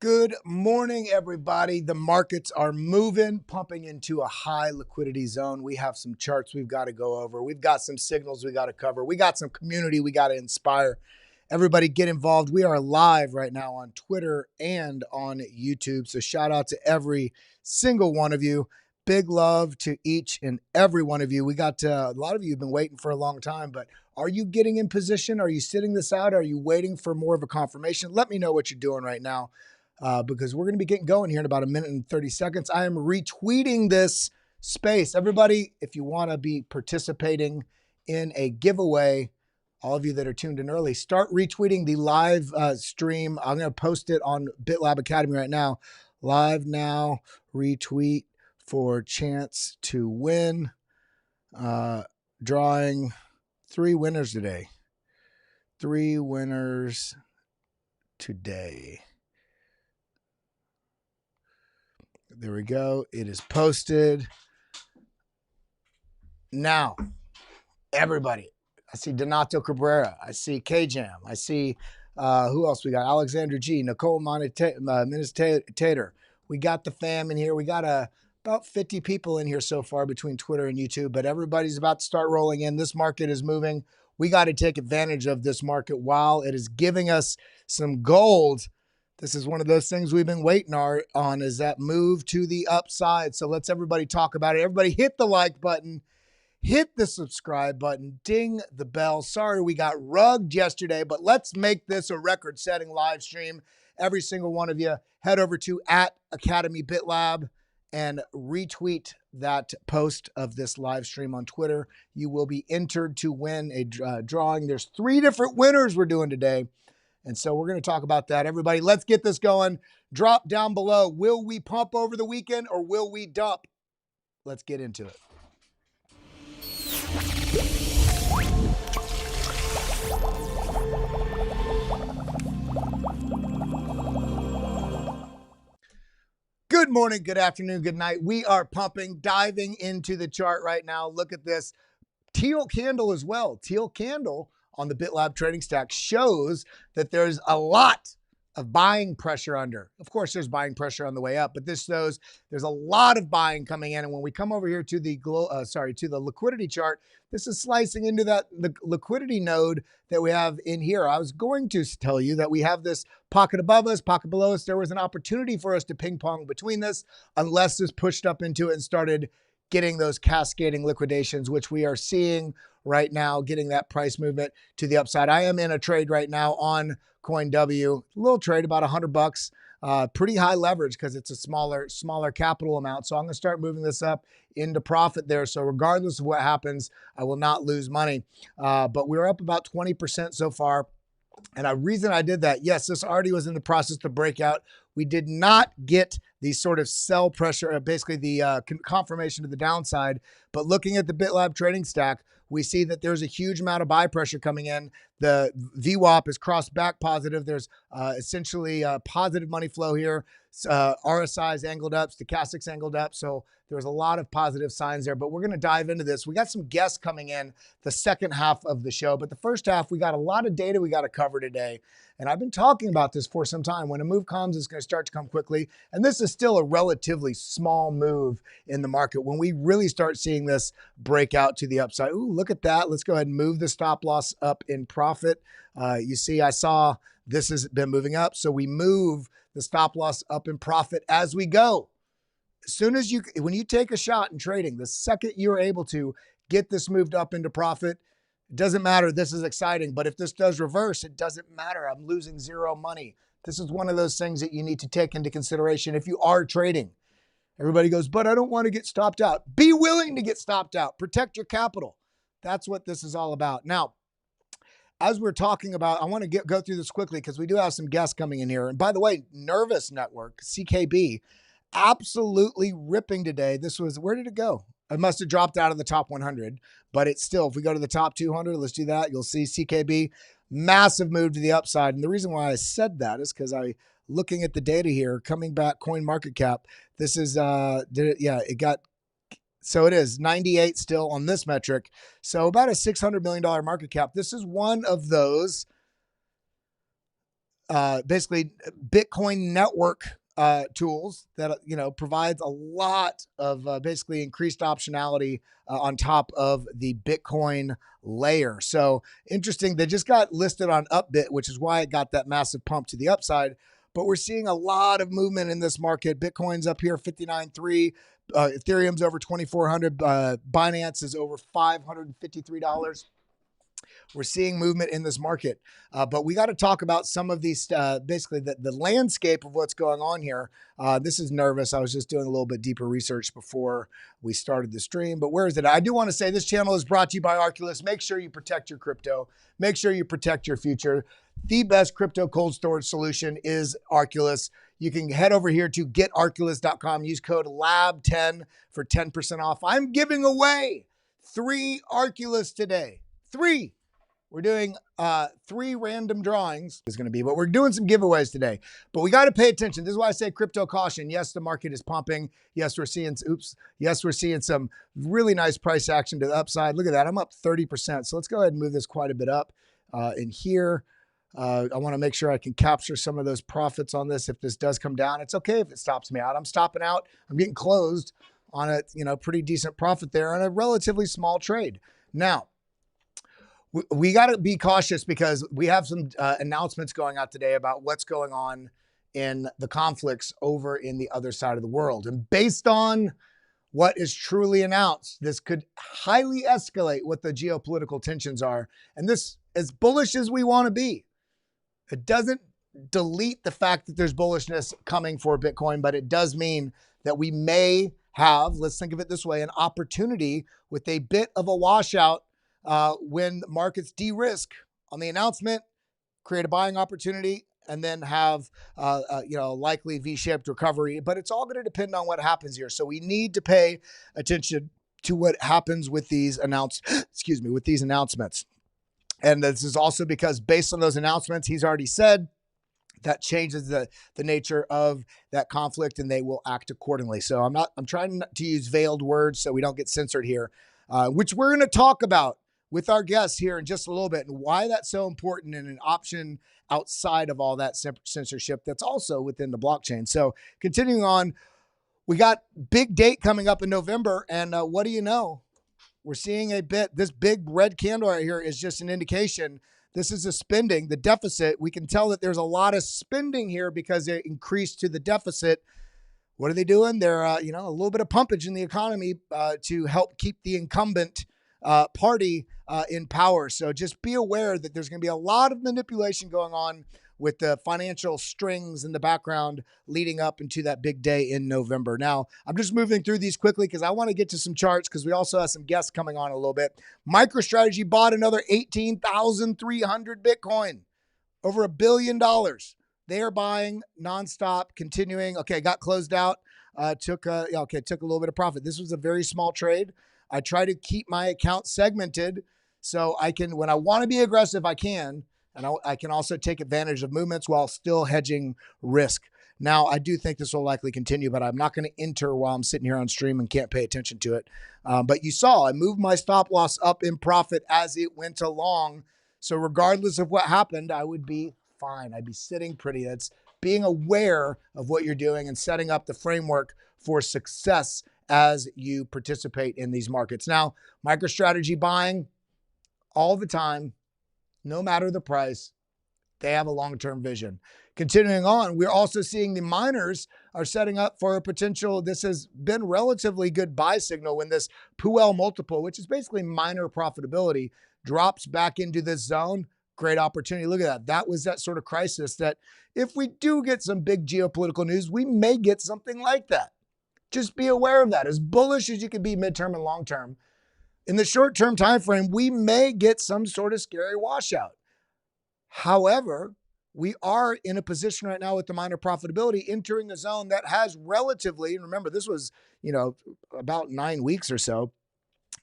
Good morning, everybody. The markets are moving, pumping into a high liquidity zone. We have some charts we've got to go over. We've got some signals we got to cover. We got some community we got to inspire. Everybody get involved. We are live right now on Twitter and on YouTube. So shout out to every single one of you. Big love to each and every one of you. We got a lot of you have been waiting for a long time, but are you getting in position? Are you sitting this out? Are you waiting for more of a confirmation? Let me know what you're doing right now. Because we're going to be getting going here in about a minute and 30 seconds. I am retweeting this space. Everybody, if you want to be participating in a giveaway, all of you that are tuned in early, start retweeting the live stream. I'm going to post it on BitLab Academy right now. Live now, retweet for chance to win. Drawing 3 winners today. 3 winners today. There we go. It is posted. Now, everybody. I see Donato Cabrera. I see K-Jam. I see, who else we got? Alexander G. Nicole Tater. We got the fam in here. We got about 50 people in here so far between Twitter and YouTube, but everybody's about to start rolling in. This market is moving. We got to take advantage of this market while it is giving us some gold. This is one of those things we've been waiting on is that move to the upside. So let's everybody talk about it. Everybody hit the like button, hit the subscribe button, ding the bell. Sorry we got rugged yesterday, but let's make this a record-setting live stream. Every single one of you, head over to @Academy BitLab and retweet that post of this live stream on Twitter. You will be entered to win a drawing. There's 3 different winners we're doing today. And so we're going to talk about that. Everybody, let's get this going. Drop down below. Will we pump over the weekend or will we dump? Let's get into it. Good morning, good afternoon, good night. We are pumping, diving into the chart right now. Look at this. Teal candle as well. Teal candle on the BitLab trading stack shows that there's a lot of buying pressure under. Of course, there's buying pressure on the way up, but this shows there's a lot of buying coming in. And when we come over here to the liquidity chart, this is slicing into the liquidity node that we have in here. I was going to tell you that we have this pocket above us, pocket below us. There was an opportunity for us to ping pong between this, unless this pushed up into it and started getting those cascading liquidations, which we are seeing right now, getting that price movement to the upside. I am in a trade right now on CoinW, a little trade, about $100, pretty high leverage because it's a smaller capital amount. So I'm going to start moving this up into profit there. So regardless of what happens, I will not lose money. But we're up about 20% so far. And a reason I did that, yes, this already was in the process to break out. We did not get the sort of sell pressure, basically the confirmation to the downside. But looking at the BitLab trading stack, we see that there's a huge amount of buy pressure coming in. The VWAP is crossed back positive. There's essentially positive money flow here. RSI is angled up, stochastics angled up. So there's a lot of positive signs there, but we're going to dive into this. We got some guests coming in the second half of the show, but the first half, we got a lot of data we got to cover today. And I've been talking about this for some time. When a move comes, it's going to start to come quickly. And this is still a relatively small move in the market. When we really start seeing this break out to the upside, ooh, look at that. Let's go ahead and move the stop loss up in profit. You see, I saw this has been moving up. So we move the stop loss up in profit as we go. As soon as when you take a shot in trading, the second you're able to get this moved up into profit, it doesn't matter. This is exciting. But if this does reverse, it doesn't matter. I'm losing 0 money. This is one of those things that you need to take into consideration if you are trading. Everybody goes, but I don't want to get stopped out. Be willing to get stopped out. Protect your capital. That's what this is all about. Now, as we're talking about, I want to go through this quickly because we do have some guests coming in here. And by the way, Nervous Network, CKB, absolutely ripping today. This was, where did it go? It must have dropped out of the top 100, but it's still, if we go to the top 200, let's do that. You'll see CKB, massive move to the upside. And the reason why I said that is because looking at the data here, coming back, coin market cap, this is, it got, so it is 98 still on this metric. So about a $600 million market cap. This is one of those basically Bitcoin network tools that provides a lot of basically increased optionality on top of the Bitcoin layer. So interesting. They just got listed on Upbit, which is why it got that massive pump to the upside. But we're seeing a lot of movement in this market. Bitcoin's up here 59.3. Ethereum's over 2,400. Binance is over $553. We're seeing movement in this market, but we got to talk about some of these, basically the landscape of what's going on here. This is nervous. I was just doing a little bit deeper research before we started the stream, but where is it? I do want to say this channel is brought to you by Arculus. Make sure you protect your crypto. Make sure you protect your future. The best crypto cold storage solution is Arculus. You can head over here to getarculus.com. Use code LAB10 for 10% off. I'm giving away 3 Arculus today. 3. We're doing 3 random drawings is going to be, but we're doing some giveaways today. But we got to pay attention. This is why I say crypto caution. Yes, the market is pumping. Yes, we're seeing, yes, we're seeing some really nice price action to the upside. Look at that. I'm up 30%. So let's go ahead and move this quite a bit up in here. I want to make sure I can capture some of those profits on this. If this does come down, it's okay if it stops me out. I'm stopping out. I'm getting closed on a pretty decent profit there on a relatively small trade. Now, we got to be cautious because we have some announcements going out today about what's going on in the conflicts over in the other side of the world. And based on what is truly announced, this could highly escalate what the geopolitical tensions are. And this, as bullish as we want to be, it doesn't delete the fact that there's bullishness coming for Bitcoin, but it does mean that we may have, let's think of it this way, an opportunity with a bit of a washout when markets de-risk on the announcement, create a buying opportunity, and then have likely V-shaped recovery. But it's all going to depend on what happens here. So we need to pay attention to what happens with these with these announcements. And this is also because based on those announcements, he's already said that changes the nature of that conflict, and they will act accordingly. So I'm trying not to use veiled words so we don't get censored here, which we're going to talk about with our guests here in just a little bit, and why that's so important and an option outside of all that censorship that's also within the blockchain. So continuing on, we got big date coming up in November, and what do you know? We're seeing this big red candle right here is just an indication. This is a spending, the deficit. We can tell that there's a lot of spending here because it increased to the deficit. What are they doing? They're, a little bit of pumpage in the economy to help keep the incumbent party in power. So just be aware that there's going to be a lot of manipulation going on with the financial strings in the background leading up into that big day in November. Now, I'm just moving through these quickly because I want to get to some charts because we also have some guests coming on a little bit. MicroStrategy bought another 18,300 Bitcoin, over $1 billion. They are buying nonstop, continuing. Okay, got closed out. Took a little bit of profit. This was a very small trade. I try to keep my account segmented so I can, when I want to be aggressive, I can. And I can also take advantage of movements while still hedging risk. Now, I do think this will likely continue, but I'm not going to enter while I'm sitting here on stream and can't pay attention to it. But you saw I moved my stop loss up in profit as it went along. So regardless of what happened, I would be fine. I'd be sitting pretty. That's being aware of what you're doing and setting up the framework for success as you participate in these markets. Now, MicroStrategy buying all the time, no matter the price, they have a long-term vision. Continuing on, we're also seeing the miners are setting up for a potential, this has been relatively good buy signal when this Puel multiple, which is basically miner profitability, drops back into this zone. Great opportunity. Look at that. That was that sort of crisis that if we do get some big geopolitical news, we may get something like that. Just be aware of that. As bullish as you can be midterm and long-term, in the short-term time frame, we may get some sort of scary washout. However, we are in a position right now with the miner profitability entering a zone that has relatively, and remember, this was, about 9 weeks or so.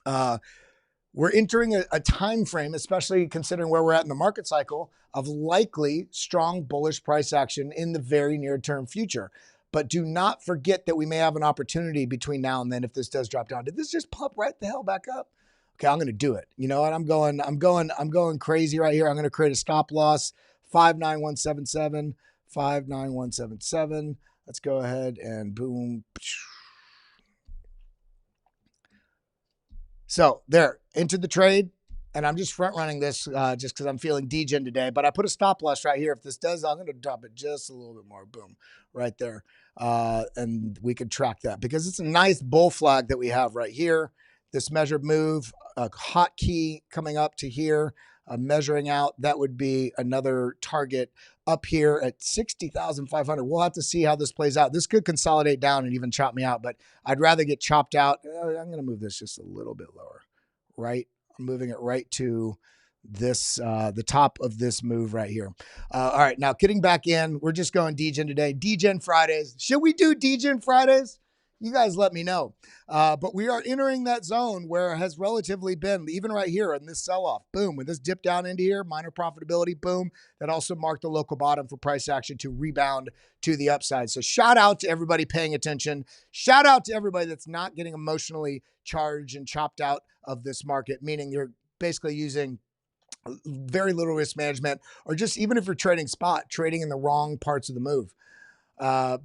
We're entering a time frame, especially considering where we're at in the market cycle, of likely strong bullish price action in the very near-term future. But do not forget that we may have an opportunity between now and then if this does drop down. Did this just pump right the hell back up? Okay, I'm going to do it. You know what? I'm going crazy right here. I'm going to create a stop loss, 59177, 59177. Let's go ahead and boom. So there, entered the trade. And I'm just front running this just because I'm feeling degen today. But I put a stop loss right here. If this does, I'm going to drop it just a little bit more. Boom, right there. And we can track that because it's a nice bull flag that we have right here. This measured move, a hotkey coming up to here, measuring out. That would be another target up here at 60,500. We'll have to see how this plays out. This could consolidate down and even chop me out, but I'd rather get chopped out. I'm going to move this just a little bit lower, right? I'm moving it right to this, the top of this move right here. All right, now getting back in, we're just going degen today. Degen Fridays. Should we do degen Fridays? You guys let me know. But we are entering that zone where it has relatively been, even right here in this sell-off. Boom, when this dip down into here, minor profitability, boom. That also marked the local bottom for price action to rebound to the upside. So shout out to everybody paying attention. Shout out to everybody that's not getting emotionally charged and chopped out of this market, meaning you're basically using very little risk management, or just even if you're trading spot, trading in the wrong parts of the move.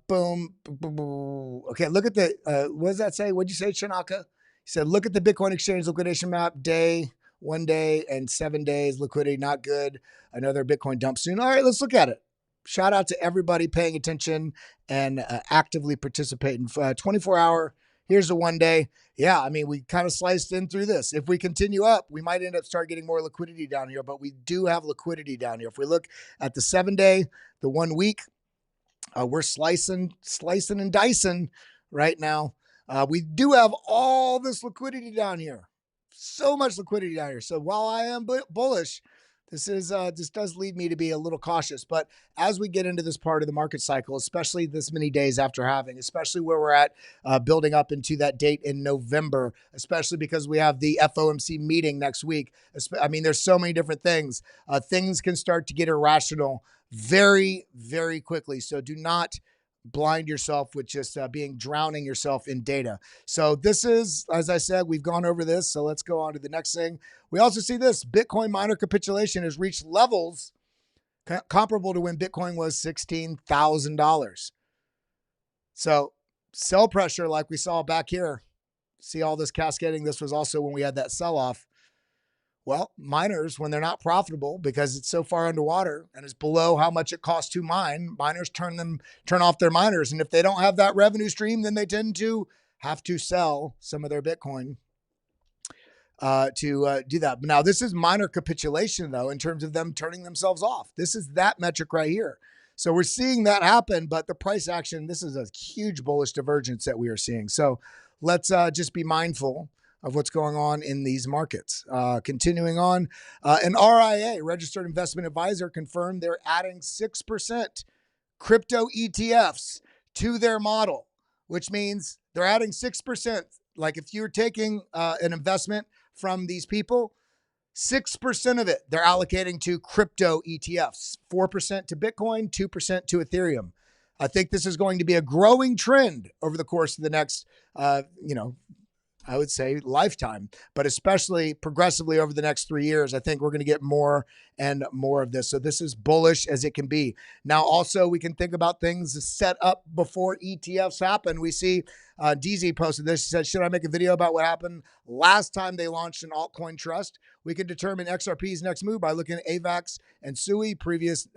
Boom, boom, boom. Okay, look at the, what does that say? What'd you say, Shanaka? He said, look at the Bitcoin exchange liquidation map, day, 1 day, and 7 days, liquidity, not good. Another Bitcoin dump soon. All right, let's look at it. Shout out to everybody paying attention and actively participating. 24-hour, here's a 1 day. Yeah, I mean, we kind of sliced in through this. If we continue up, we might end up start getting more liquidity down here, but we do have liquidity down here. If we look at the 7 day, the 1 week, we're slicing and dicing right now. We do have all this liquidity down here. So much liquidity down here. So while I am bullish, this does lead me to be a little cautious. But as we get into this part of the market cycle, especially this many days after halving, especially where we're at building up into that date in November, especially because we have the FOMC meeting next week. I mean, there's so many different things. Things can start to get irrational very, very quickly. So do not blind yourself with just drowning yourself in data. So this is, as I said, we've gone over this. So let's go on to the next thing. We also see this Bitcoin miner capitulation has reached levels comparable to when Bitcoin was $16,000. So sell pressure, like we saw back here, see all this cascading. This was also when we had that sell-off. Well, miners, when they're not profitable because it's so far underwater and it's below how much it costs to mine, miners turn off their miners. And if they don't have that revenue stream, then they tend to have to sell some of their Bitcoin to do that. But now this is miner capitulation, though, in terms of them turning themselves off. This is that metric right here. So we're seeing that happen, but the price action, this is a huge bullish divergence that we are seeing. So let's just be mindful of what's going on in these markets. Continuing on, an RIA, Registered Investment Advisor, confirmed they're adding 6% crypto ETFs to their model, which means they're adding 6%. Like if you're taking an investment from these people, 6% of it they're allocating to crypto ETFs, 4% to Bitcoin, 2% to Ethereum. I think this is going to be a growing trend over the course of the next, I would say lifetime, but especially progressively over the next 3 years. I think we're going to get more and more of this. So this is bullish as it can be. Now, also, we can think about things set up before ETFs happen. We see DZ posted this. She said, should I make a video about what happened last time they launched an altcoin trust? We can determine XRP's next move by looking at AVAX and SUI previous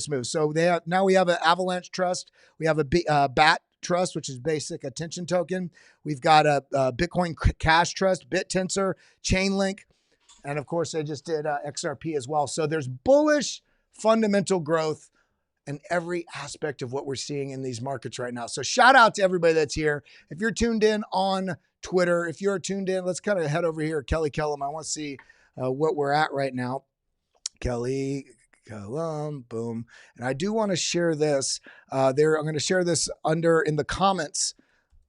moves. So now we have an Avalanche trust. We have a BAT trust, which is basic attention token. We've got a Bitcoin Cash trust, BitTensor, Chainlink, and of course they just did XRP as well. So there's bullish fundamental growth in every aspect of what we're seeing in these markets right now. So shout out to everybody that's here. If you're tuned in on Twitter, if you're tuned in, let's kind of head over here. Kellam, I want to see what we're at right now. Kellam, boom. And I do want to share this I'm going to share this in the comments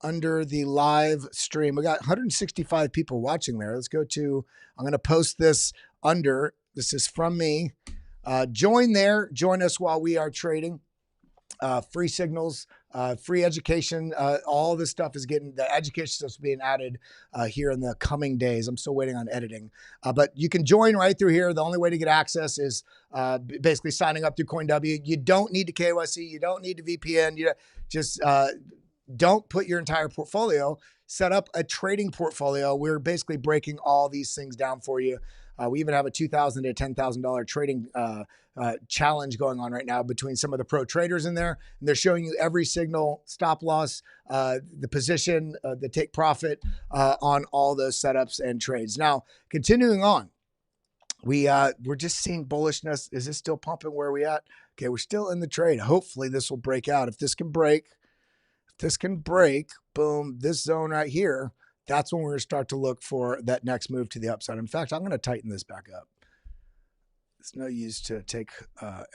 under the live stream. We got 165 people watching there. Let's go to, I'm going to post this under, this is from me. Join there. Join us while we are trading. free signals, free education. All this stuff is the education stuff's being added here in the coming days. I'm still waiting on editing, but you can join right through here. The only way to get access is basically signing up through CoinW. You don't need to KYC. You don't need to VPN. You just don't put your entire portfolio. Set up a trading portfolio. We're basically breaking all these things down for you. We even have a $2,000 to $10,000 trading challenge going on right now between some of the pro traders in there. And they're showing you every signal, stop loss, the position, the take profit on all those setups and trades. Now, continuing on, we're just seeing bullishness. Is this still pumping where we at? Okay, we're still in the trade. Hopefully this will break out. If this can break, boom, this zone right here, that's when we're going to start to look for that next move to the upside. In fact, I'm going to tighten this back up. It's no use to take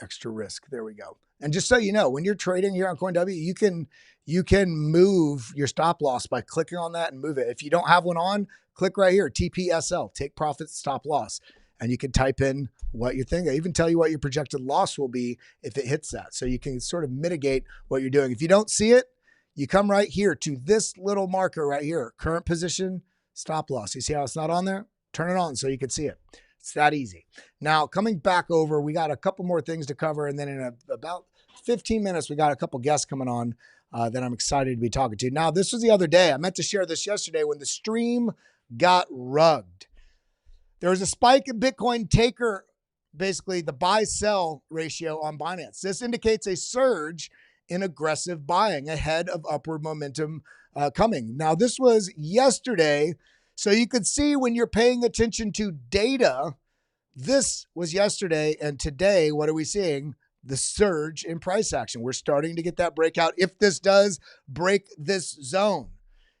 extra risk. There we go. And just so you know, when you're trading here on CoinW, you can move your stop loss by clicking on that and move it. If you don't have one on, click right here, TPSL, take profit, stop loss. And you can type in what you're thinking. I even tell you what your projected loss will be if it hits that. So you can sort of mitigate what you're doing. If you don't see it, you come right here to this little marker right here, current position, stop loss. You see how it's not on there? Turn it on so you can see it. It's that easy. Now, coming back over, we got a couple more things to cover. And then in about 15 minutes, we got a couple guests coming on that I'm excited to be talking to. Now, this was the other day. I meant to share this yesterday when the stream got rugged. There was a spike in Bitcoin taker, basically the buy-sell ratio on Binance. This indicates a surge in aggressive buying ahead of upward momentum coming. Now, this was yesterday, so you could see when you're paying attention to data, this was yesterday, and today, what are we seeing? The surge in price action. We're starting to get that breakout. If this does break this zone,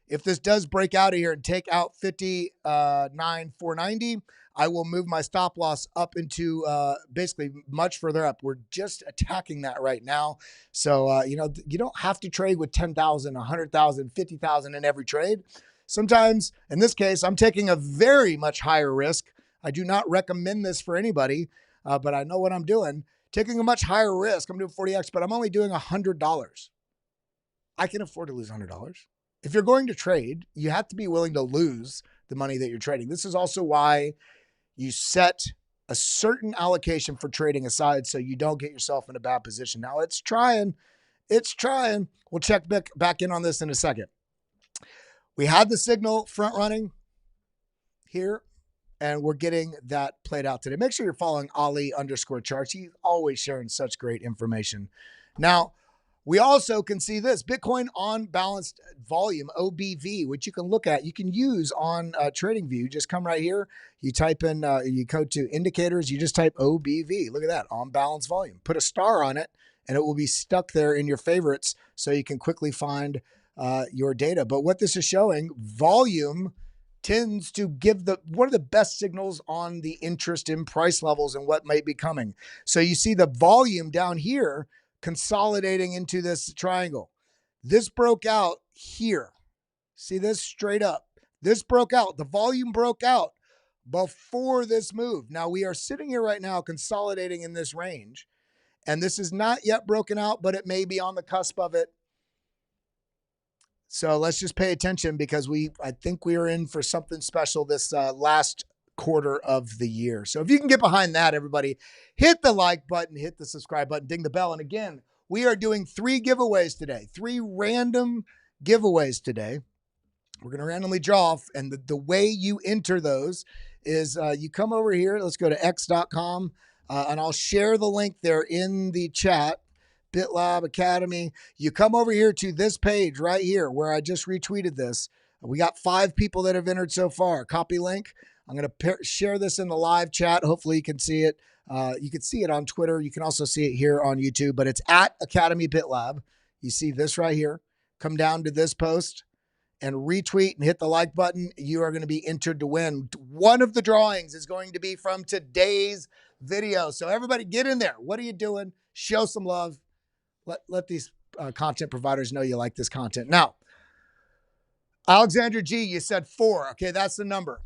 if this does break out of here and take out 59,490, I will move my stop loss up into basically much further up. We're just attacking that right now. So, you don't have to trade with 10,000, 100,000, 50,000 in every trade. Sometimes, in this case, I'm taking a very much higher risk. I do not recommend this for anybody, but I know what I'm doing. Taking a much higher risk. I'm doing 40X, but I'm only doing $100. I can afford to lose $100. If you're going to trade, you have to be willing to lose the money that you're trading. This is also why you set a certain allocation for trading aside so you don't get yourself in a bad position. Now, it's trying. We'll check back in on this in a second. We had the signal front running here, and we're getting that played out today. Make sure you're following Ali_charts. He's always sharing such great information. Now, we also can see this Bitcoin on balanced volume, OBV, which you can look at. You can use on TradingView. Just come right here. You type in, you go to indicators. You just type OBV. Look at that, on balanced volume. Put a star on it, and it will be stuck there in your favorites so you can quickly find your data. But what this is showing, volume tends to give one of the best signals on the interest in price levels and what might be coming. So you see the volume down here consolidating into this triangle. This broke out here. See this straight up. This broke out. The volume broke out before this move. Now we are sitting here right now consolidating in this range, and this is not yet broken out, but it may be on the cusp of it. So let's just pay attention because I think we are in for something special this last quarter of the year. So if you can get behind that, everybody, hit the like button, hit the subscribe button, ding the bell. And again, we are doing 3 giveaways today, 3 random giveaways today. We're going to randomly draw off, and the way you enter those is you come over here. Let's go to x.com, and I'll share the link there in the chat. BitLab Academy. You come over here to this page right here where I just retweeted this. We got 5 people that have entered so far. Copy link. I'm going to share this in the live chat. Hopefully you can see it. You can see it on Twitter. You can also see it here on YouTube, but it's at Academy BitLab. You see this right here. Come down to this post and retweet and hit the like button. You are going to be entered to win. One of the drawings is going to be from today's video. So everybody get in there. What are you doing? Show some love. Let these content providers know you like this content. Now, Alexandra G, you said 4. Okay, that's the number.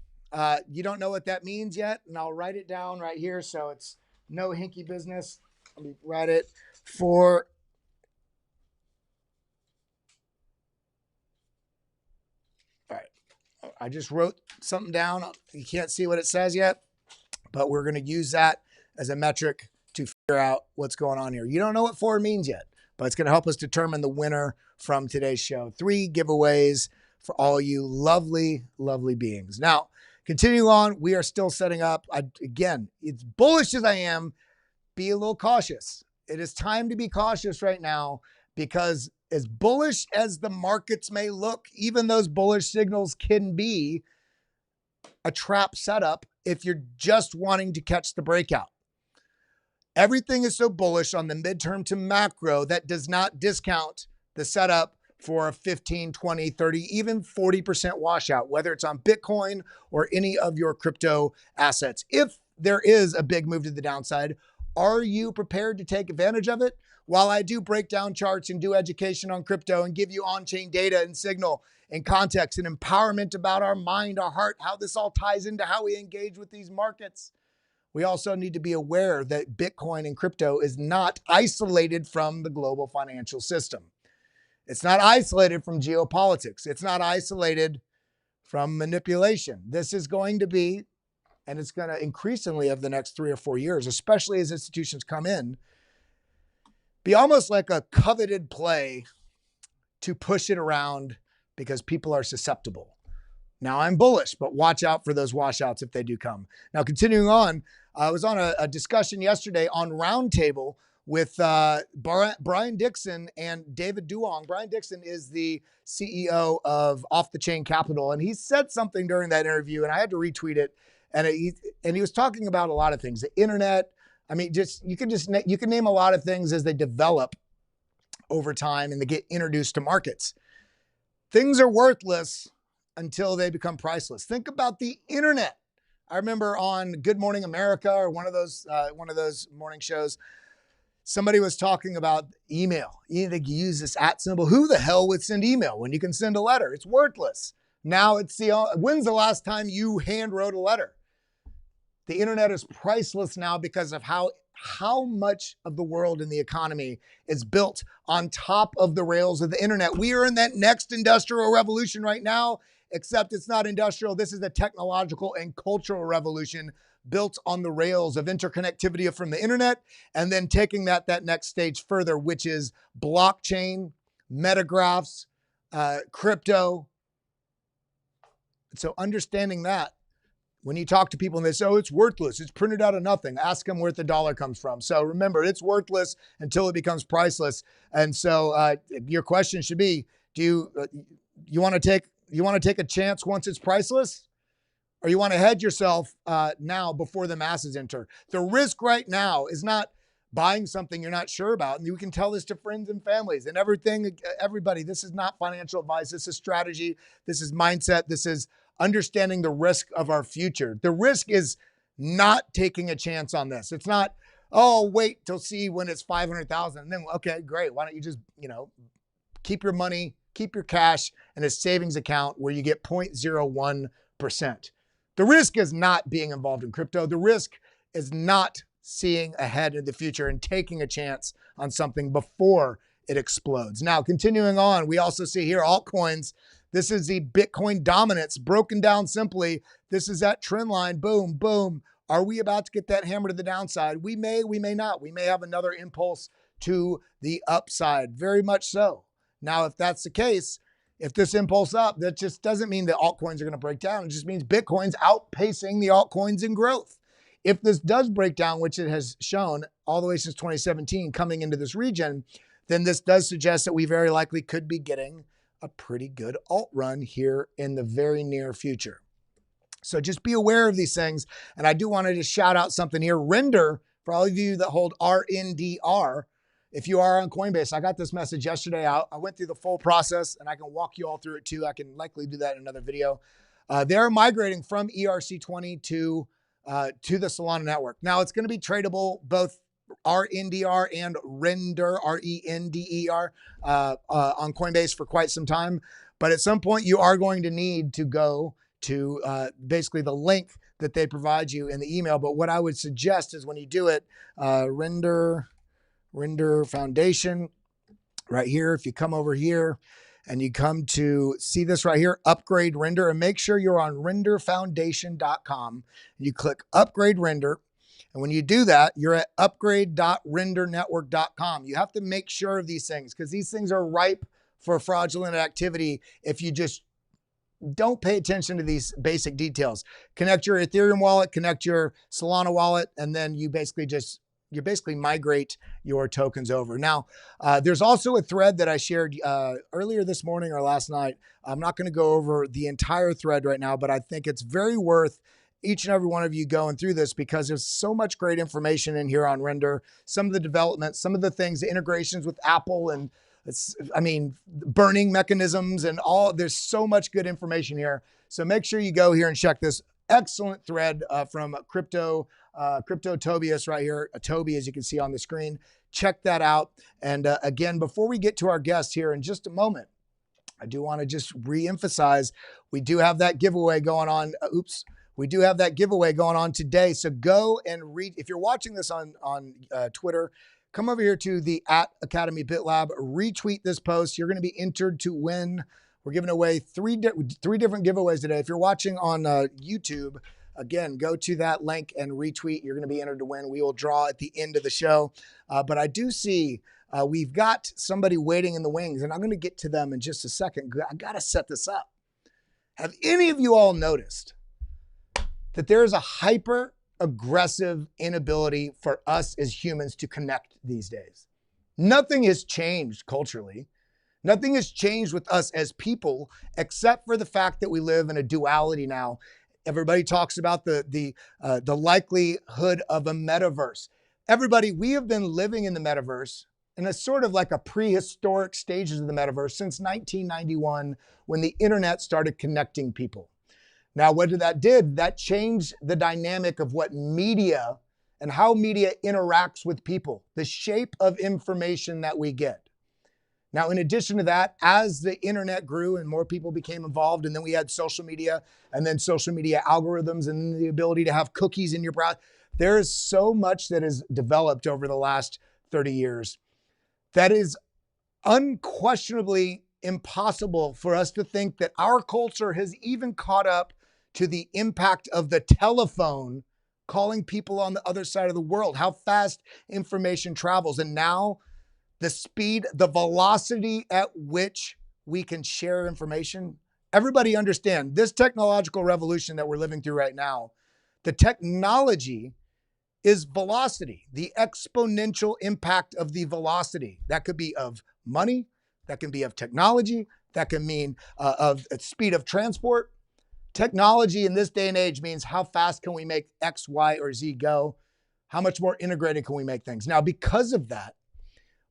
You don't know what that means yet, and I'll write it down right here so it's no hinky business. Let me write it. 4 I just wrote something down. You can't see what it says yet, but we're going to use that as a metric to figure out what's going on here. You don't know what 4 means yet, but it's going to help us determine the winner from today's show. 3 giveaways for all you lovely, lovely beings. Now, continuing on, we are still setting up. Again, it's bullish as I am, be a little cautious. It is time to be cautious right now, because as bullish as the markets may look, even those bullish signals can be a trap setup if you're just wanting to catch the breakout. Everything is so bullish on the midterm to macro that does not discount the setup for a 15, 20, 30, even 40% washout, whether it's on Bitcoin or any of your crypto assets. If there is a big move to the downside, are you prepared to take advantage of it? While I do break down charts and do education on crypto and give you on-chain data and signal and context and empowerment about our mind, our heart, how this all ties into how we engage with these markets, we also need to be aware that Bitcoin and crypto is not isolated from the global financial system. It's not isolated from geopolitics. It's not isolated from manipulation. This is going to be, and it's going to increasingly over the next 3 or 4 years, especially as institutions come in, be almost like a coveted play to push it around because people are susceptible. Now, I'm bullish, but watch out for those washouts if they do come. Now, continuing on, I was on a discussion yesterday on Roundtable with Brian Dixon and David Duong. Brian Dixon is the CEO of Off the Chain Capital, and he said something during that interview, and I had to retweet it. And he was talking about a lot of things, the internet. I mean, you can name a lot of things as they develop over time and they get introduced to markets. Things are worthless until they become priceless. Think about the internet. I remember on Good Morning America or one of those morning shows, somebody was talking about email. You need to use this @ symbol. Who the hell would send email when you can send a letter? It's worthless. Now when's the last time you hand wrote a letter? The internet is priceless now because of how much of the world and the economy is built on top of the rails of the internet. We are in that next industrial revolution right now, except it's not industrial. This is a technological and cultural revolution built on the rails of interconnectivity from the internet, and then taking that next stage further, which is blockchain, metagraphs, crypto. So understanding that, when you talk to people and they say, oh, it's worthless, it's printed out of nothing, ask them where the dollar comes from. So remember, it's worthless until it becomes priceless. And so your question should be, do you want to take a chance once it's priceless? Or you want to hedge yourself now before the masses enter? The risk right now is not buying something you're not sure about. And you can tell this to friends and families and everybody. This is not financial advice. This is strategy. This is mindset. This is understanding the risk of our future. The risk is not taking a chance on this. It's not, oh, wait till see when it's 500,000. And then, okay, great. Why don't you just, keep your money, keep your cash in a savings account where you get 0.01%. The risk is not being involved in crypto. The risk is not seeing ahead in the future and taking a chance on something before it explodes. Now, continuing on, we also see here altcoins. This is the Bitcoin dominance broken down simply. This is that trend line. Boom, boom. Are we about to get that hammer to the downside? We may not. We may have another impulse to the upside. Very much so. Now, if that's the case, if this impulse up, that just doesn't mean that altcoins are going to break down. It just means Bitcoin's outpacing the altcoins in growth. If this does break down, which it has shown all the way since 2017 coming into this region, then this does suggest that we very likely could be getting a pretty good alt run here in the very near future. So just be aware of these things. And I do want to just shout out something here. Render, for all of you that hold RNDR, if you are on Coinbase, I got this message yesterday. I went through the full process and I can walk you all through it too. I can likely do that in another video. They're migrating from ERC20 to the Solana network. Now it's going to be tradable, both RNDR and Render, R-E-N-D-E-R, on Coinbase for quite some time. But at some point you are going to need to go to basically the link that they provide you in the email. But what I would suggest is when you do it, Render Foundation right here. If you come over here and you come to see this right here, upgrade render, and make sure you're on renderfoundation.com. You click upgrade render. And when you do that, you're at upgrade.rendernetwork.com. You have to make sure of these things because these things are ripe for fraudulent activity if you just don't pay attention to these basic details. Connect your Ethereum wallet, connect your Solana wallet, and then you basically migrate your tokens over. Now, there's also a thread that I shared earlier this morning or last night. I'm not going to go over the entire thread right now, but I think it's very worth each and every one of you going through this because there's so much great information in here on Render, some of the development, some of the things, the integrations with Apple and burning mechanisms and all. There's so much good information here. So make sure you go here and check this excellent thread from Crypto Tobias right here, Toby, as you can see on the screen. Check that out. And again, before we get to our guest here in just a moment, I do want to just re-emphasize, we do have that giveaway going on. We do have that giveaway going on today. So go and read. If you're watching this on Twitter, come over here to the @Academy BitLab, retweet this post. You're going to be entered to win. We're giving away three different giveaways today. If you're watching on YouTube, again, go to that link and retweet. You're going to be entered to win. We will draw at the end of the show. But I do see we've got somebody waiting in the wings, and I'm going to get to them in just a second. I got to set this up. Have any of you all noticed that there is a hyper aggressive inability for us as humans to connect these days? Nothing has changed culturally. Nothing has changed with us as people, except for the fact that we live in a duality now. Everybody talks about the likelihood of a metaverse. Everybody, we have been living in the metaverse in a sort of like a prehistoric stages of the metaverse since 1991, when the internet started connecting people. Now, what did? That changed the dynamic of what media and how media interacts with people, the shape of information that we get. Now, in addition to that, as the internet grew and more people became involved, and then we had social media and then social media algorithms and the ability to have cookies in your browser, there is so much that has developed over the last 30 years that is unquestionably impossible for us to think that our culture has even caught up to the impact of the telephone calling people on the other side of the world, how fast information travels. And now the speed, the velocity at which we can share information. Everybody understand this technological revolution that we're living through right now. The technology is velocity, the exponential impact of the velocity. That could be of money, that can be of technology, that can mean of speed of transport. Technology in this day and age means how fast can we make X, Y, or Z go? How much more integrated can we make things? Now, because of that,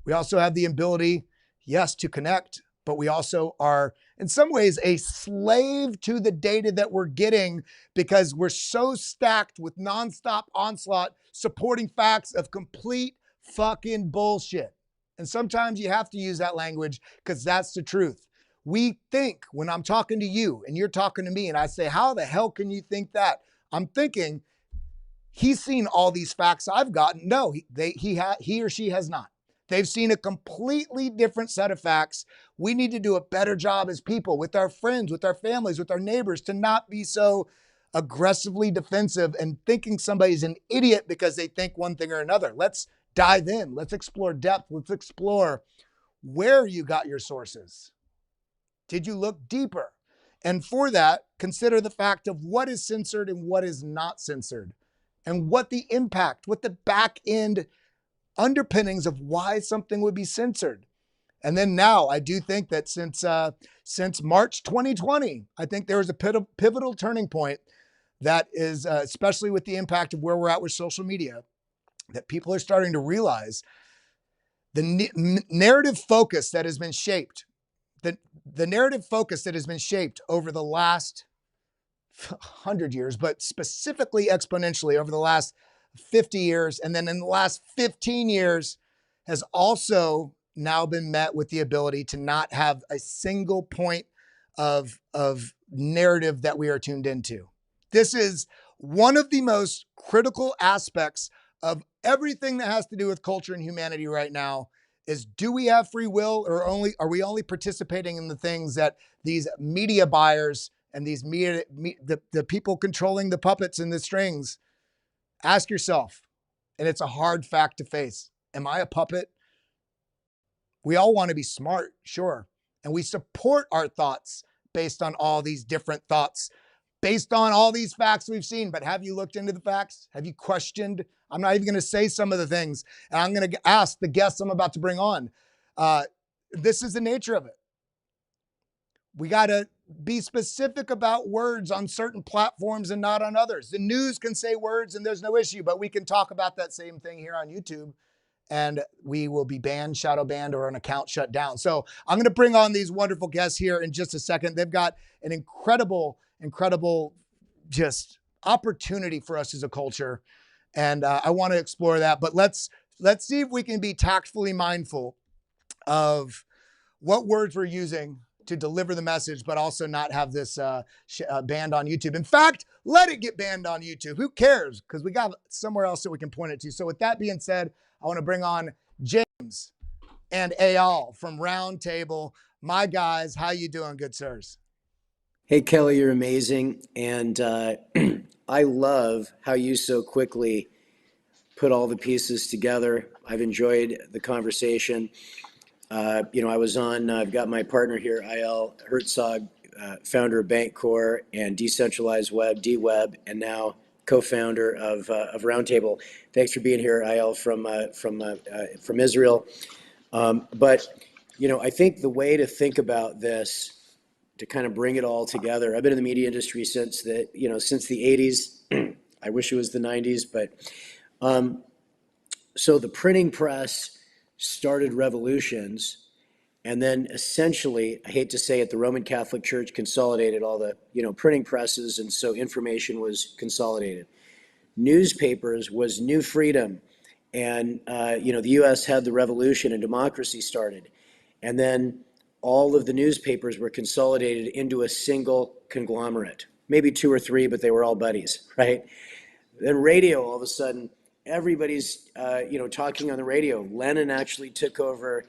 we also have the ability, yes, to connect, but we also are in some ways a slave to the data that we're getting because we're so stacked with nonstop onslaught supporting facts of complete fucking bullshit. And sometimes you have to use that language because that's the truth. We think when I'm talking to you and you're talking to me and I say, how the hell can you think that? I'm thinking he's seen all these facts I've gotten. No, he or she has not. They've seen a completely different set of facts. We need to do a better job as people with our friends, with our families, with our neighbors to not be so aggressively defensive and thinking somebody's an idiot because they think one thing or another. Let's dive in. Let's explore depth. Let's explore where you got your sources. Did you look deeper? And for that, consider the fact of what is censored and what is not censored, and what the impact, what the back end underpinnings of why something would be censored. And then now I do think that since March 2020, I think there was a pivotal turning point that is, especially with the impact of where we're at with social media, that people are starting to realize the narrative focus that has been shaped, the narrative focus that has been shaped over the last 100 years, but specifically exponentially over the last 50 years, and then in the last 15 years, has also now been met with the ability to not have a single point of narrative that we are tuned into. This is one of the most critical aspects of everything that has to do with culture and humanity right now. is, do we have free will, or are we only participating in the things that these media buyers and these the people controlling the puppets and the strings? Ask yourself, and it's a hard fact to face. Am I a puppet? We all want to be smart, sure. And we support our thoughts based on all these different thoughts, based on all these facts we've seen. But have you looked into the facts? Have you questioned? I'm not even going to say some of the things. And I'm going to ask the guests I'm about to bring on. This is the nature of it. We got to be specific about words on certain platforms and not on others. The news can say words and there's no issue, but we can talk about that same thing here on YouTube and we will be banned, shadow banned, or an account shut down. So I'm going to bring on these wonderful guests here in just a second. They've got an incredible just opportunity for us as a culture. And I want to explore that, but let's see if we can be tactfully mindful of what words we're using to deliver the message, but also not have this banned on YouTube. In fact, let it get banned on YouTube. Who cares? Because we got somewhere else that we can point it to. So with that being said, I want to bring on James and Eyal from Roundtable. My guys, how you doing, good sirs? Hey, Kelly, you're amazing. And I love how you so quickly put all the pieces together. I've enjoyed the conversation. I was on, I've got my partner here, Eyal Herzog, founder of BankCore and Decentralized Web, DWeb, and now co-founder of Roundtable. Thanks for being here, Eyal, from Israel. But I think the way to think about this, to kind of bring it all together, I've been in the media industry since the 80s. I wish it was the 90s, but so the printing press started revolutions, and then essentially, I hate to say it, the Roman Catholic Church consolidated all the printing presses, and so information was consolidated. Newspapers was new freedom, and the U.S. had the revolution and democracy started, and then all of the newspapers were consolidated into a single conglomerate, maybe two or three, but they were all buddies, right? Then radio, all of a sudden, everybody's talking on the radio. Lenin actually took over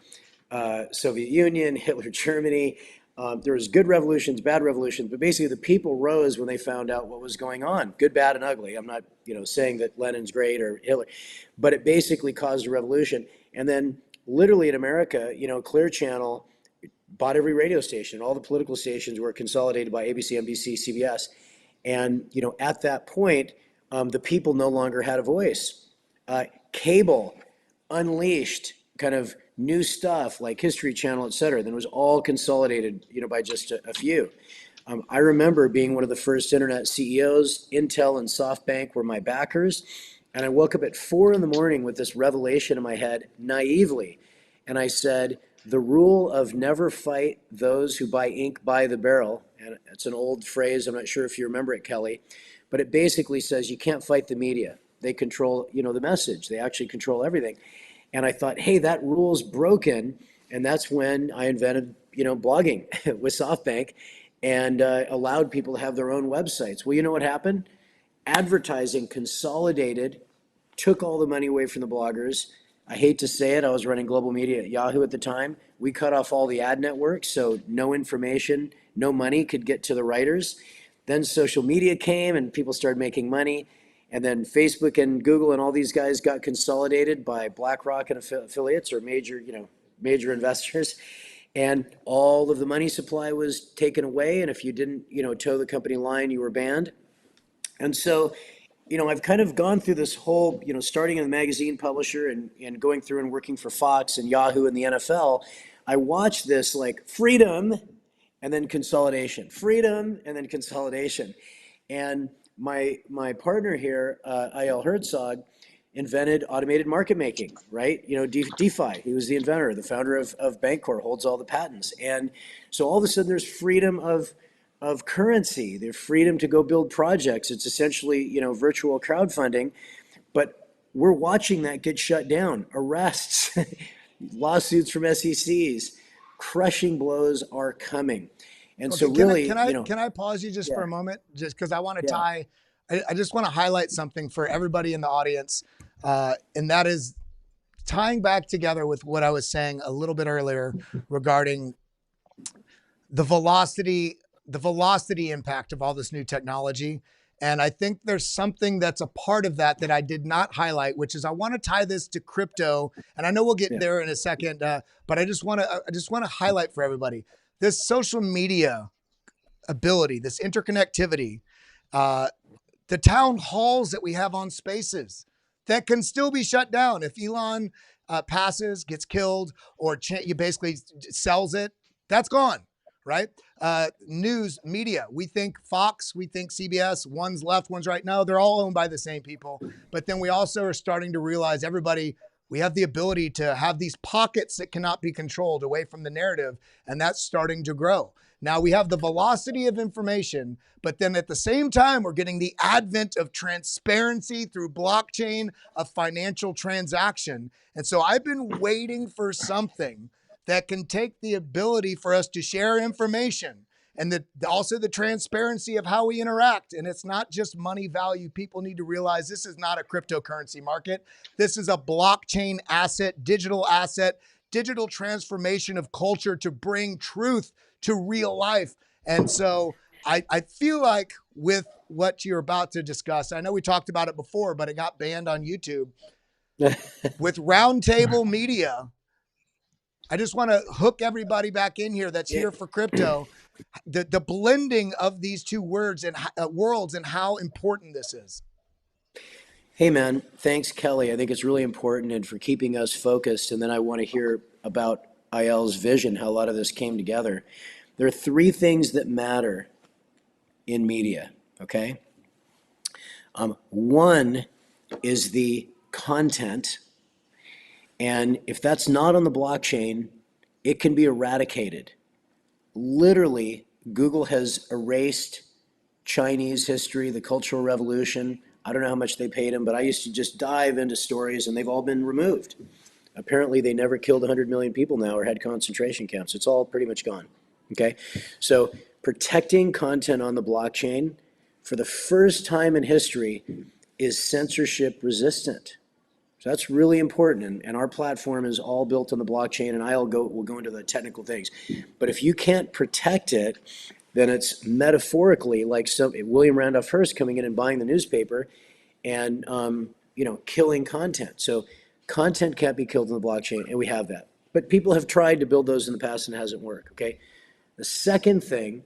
Soviet Union, Hitler, Germany. There was good revolutions, bad revolutions, but basically the people rose when they found out what was going on, good, bad, and ugly. I'm not saying that Lenin's great or Hitler, but it basically caused a revolution. And then literally in America, Clear Channel bought every radio station. All the political stations were consolidated by ABC, NBC, CBS. And at that point, the people no longer had a voice. Cable unleashed kind of new stuff like History Channel, et cetera. Then it was all consolidated, by just a few. I remember being one of the first internet CEOs. Intel and SoftBank were my backers. And I woke up at 4 a.m. with this revelation in my head, naively. And I said, the rule of never fight those who buy ink by the barrel. And it's an old phrase. I'm not sure if you remember it, Kelly. But it basically says you can't fight the media. They control, the message. They actually control everything. And I thought, hey, that rule's broken. And that's when I invented, blogging with SoftBank and allowed people to have their own websites. Well, you know what happened? Advertising consolidated, took all the money away from the bloggers. I hate to say it, I was running global media at Yahoo at the time. We cut off all the ad networks, so no information, no money could get to the writers. Then social media came and people started making money. And then Facebook and Google and all these guys got consolidated by BlackRock and affiliates or major investors. And all of the money supply was taken away. And if you didn't, toe the company line, you were banned. And so, I've kind of gone through this whole, starting in the magazine publisher and going through and working for Fox and Yahoo and the NFL. I watched this like freedom and then consolidation, freedom and then consolidation. And my partner here, Eyal Herzog, invented automated market making, right? DeFi. He was the inventor, the founder of BankCore, holds all the patents. And so all of a sudden there's freedom of currency, there's freedom to go build projects. It's essentially, virtual crowdfunding, but we're watching that get shut down. Arrests, lawsuits from SECs, crushing blows are coming. And okay, so really, can I pause you just for a moment? Just because I want to tie, I just want to highlight something for everybody in the audience. And that is tying back together with what I was saying a little bit earlier regarding the velocity impact of all this new technology. And I think there's something that's a part of that that I did not highlight, which is I want to tie this to crypto. And I know we'll get there in a second, but I just want to highlight for everybody this social media ability, this interconnectivity, the town halls that we have on Spaces that can still be shut down if Elon passes, gets killed, or you basically sells it. That's gone. Right? News, media. We think Fox, we think CBS, one's left, one's right. No, they're all owned by the same people. But then we also are starting to realize we have the ability to have these pockets that cannot be controlled away from the narrative. And that's starting to grow. Now we have the velocity of information, but then at the same time, we're getting the advent of transparency through blockchain of financial transaction. And so I've been waiting for something that can take the ability for us to share information and also the transparency of how we interact. And it's not just money value. People need to realize this is not a cryptocurrency market. This is a blockchain asset, digital transformation of culture to bring truth to real life. And so I feel like with what you're about to discuss, I know we talked about it before, but it got banned on YouTube. With Roundtable Media, I just want to hook everybody back in here that's here for crypto. The blending of these two words and worlds and how important this is. Hey, man. Thanks, Kelly. I think it's really important and for keeping us focused. And then I want to hear about IL's vision, how a lot of this came together. There are three things that matter in media, okay? One is the content. And if that's not on the blockchain, it can be eradicated. Literally, Google has erased Chinese history, the Cultural Revolution. I don't know how much they paid him, but I used to just dive into stories and they've all been removed. Apparently, they never killed 100 million people now or had concentration camps. It's all pretty much gone, okay? So protecting content on the blockchain for the first time in history is censorship resistant. So that's really important, and our platform is all built on the blockchain, and we'll go into the technical things. But if you can't protect it, then it's metaphorically like William Randolph Hearst coming in and buying the newspaper and killing content. So content can't be killed on the blockchain, and we have that. But people have tried to build those in the past and it hasn't worked, okay? The second thing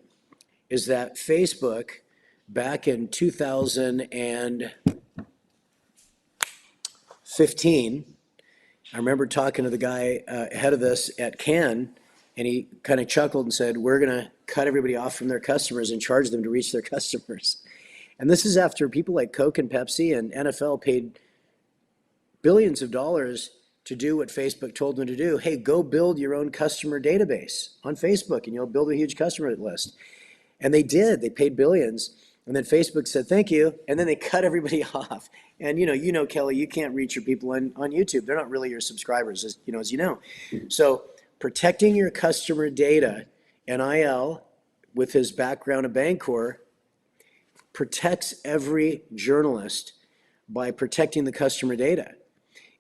is that Facebook, back in 2015, I remember talking to the guy ahead of this at Cannes, and he kind of chuckled and said, we're going to cut everybody off from their customers and charge them to reach their customers. And this is after people like Coke and Pepsi and NFL paid billions of dollars to do what Facebook told them to do. Hey, go build your own customer database on Facebook and you'll build a huge customer list. And they did. They paid billions. And then Facebook said, thank you. And then they cut everybody off. And you know, Kelly, you can't reach your people on YouTube. They're not really your subscribers, as you know. So protecting your customer data, NIL, with his background at Bancor, protects every journalist by protecting the customer data.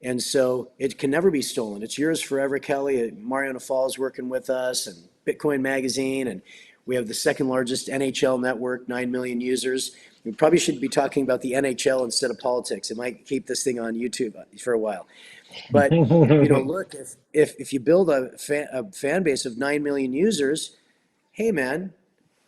And so it can never be stolen. It's yours forever, Kelly. Mariana Falls working with us, and Bitcoin Magazine, and we have the second largest NHL network, 9 million users. We probably should be talking about the NHL instead of politics. It might keep this thing on YouTube for a while. But look, if you build a fan base of 9 million users, hey man,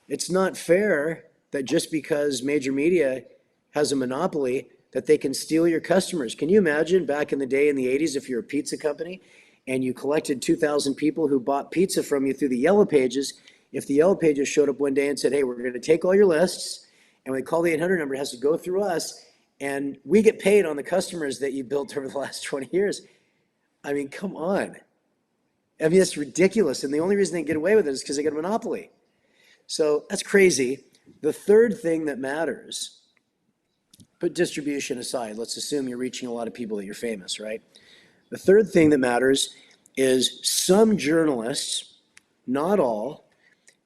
it's not fair that just because major media has a monopoly that they can steal your customers. Can you imagine back in the day in the 80s if you're a pizza company and you collected 2,000 people who bought pizza from you through the Yellow Pages? If the Yellow Pages showed up one day and said, hey, we're going to take all your lists, and when they call the 800 number, it has to go through us, and we get paid on the customers that you built over the last 20 years. I mean, come on. I mean, it's ridiculous. And the only reason they get away with it is because they get a monopoly. So that's crazy. The third thing that matters, put distribution aside. Let's assume you're reaching a lot of people that you're famous, right? The third thing that matters is some journalists, not all,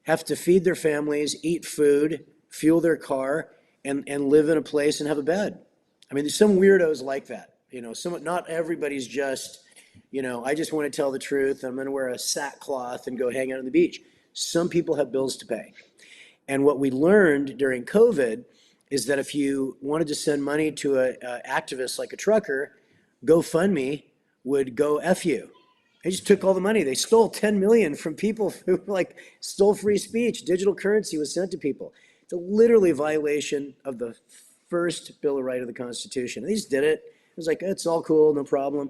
have to feed their families, eat food, fuel their car, and live in a place and have a bed. I mean, there's some weirdos like that. Not everybody's just I just want to tell the truth. I'm going to wear a sackcloth and go hang out on the beach. Some people have bills to pay. And what we learned during COVID is that if you wanted to send money to an activist like a trucker, GoFundMe would go F you. They just took all the money. They stole 10 million from people who stole free speech. Digital currency was sent to people. It's a literally violation of the first Bill of Rights of the Constitution. And they just did it. It was like, it's all cool, no problem.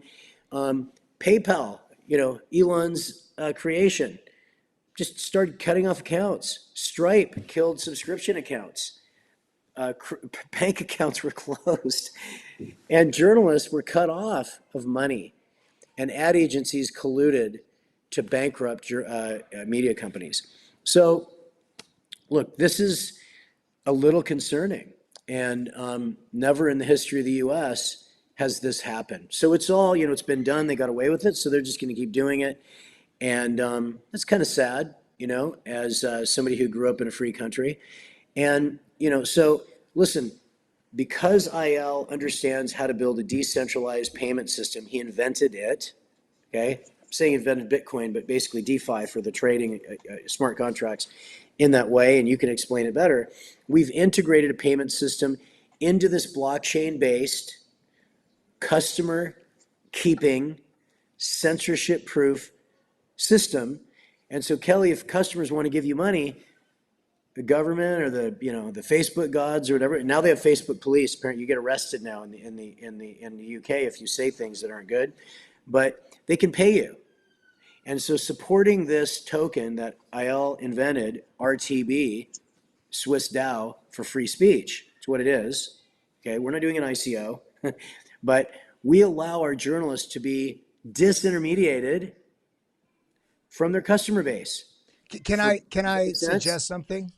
PayPal, Elon's creation, just started cutting off accounts. Stripe killed subscription accounts. Bank accounts were closed. And journalists were cut off of money. And ad agencies colluded to bankrupt media companies. So, look, this is a little concerning. And never in the history of the U.S. has this happened. So it's all, it's been done. They got away with it. So they're just going to keep doing it. And that's kind of sad, as somebody who grew up in a free country. And, so listen, because IL understands how to build a decentralized payment system, he invented it, okay? I'm saying invented Bitcoin, but basically DeFi for the trading smart contracts in that way, and you can explain it better. We've integrated a payment system into this blockchain-based, customer-keeping, censorship-proof system. And so, Kelly, if customers want to give you money, the government or the Facebook gods or whatever. Now they have Facebook police. Apparently, you get arrested now in the UK if you say things that aren't good, but they can pay you. And so, supporting this token that IL invented, RTB, Swiss DAO for free speech. It's what it is. Okay, we're not doing an ICO, but we allow our journalists to be disintermediated from their customer base. Can I suggest something?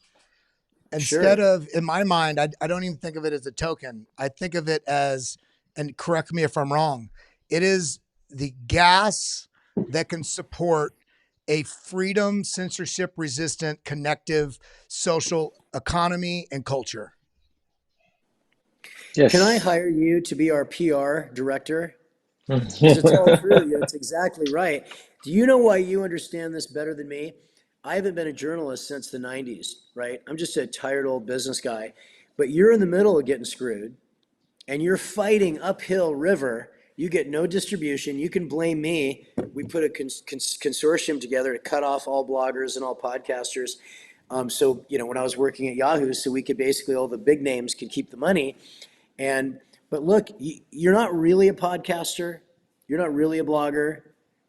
Sure. Instead of, in my mind, I don't even think of it as a token. I think of it as, and correct me if I'm wrong, it is the gas that can support a freedom, censorship resistant, connective social economy and culture. Yes. Can I hire you to be our PR director? Because it's all true. It's exactly right. Do you know why you understand this better than me? I haven't been a journalist since the 90s, right? I'm just a tired old business guy. But you're in the middle of getting screwed, and you're fighting uphill river. You get no distribution. You can blame me. We put a consortium together to cut off all bloggers and all podcasters. So, when I was working at Yahoo, so we could basically, all the big names could keep the money. But look, you're not really a podcaster. You're not really a blogger.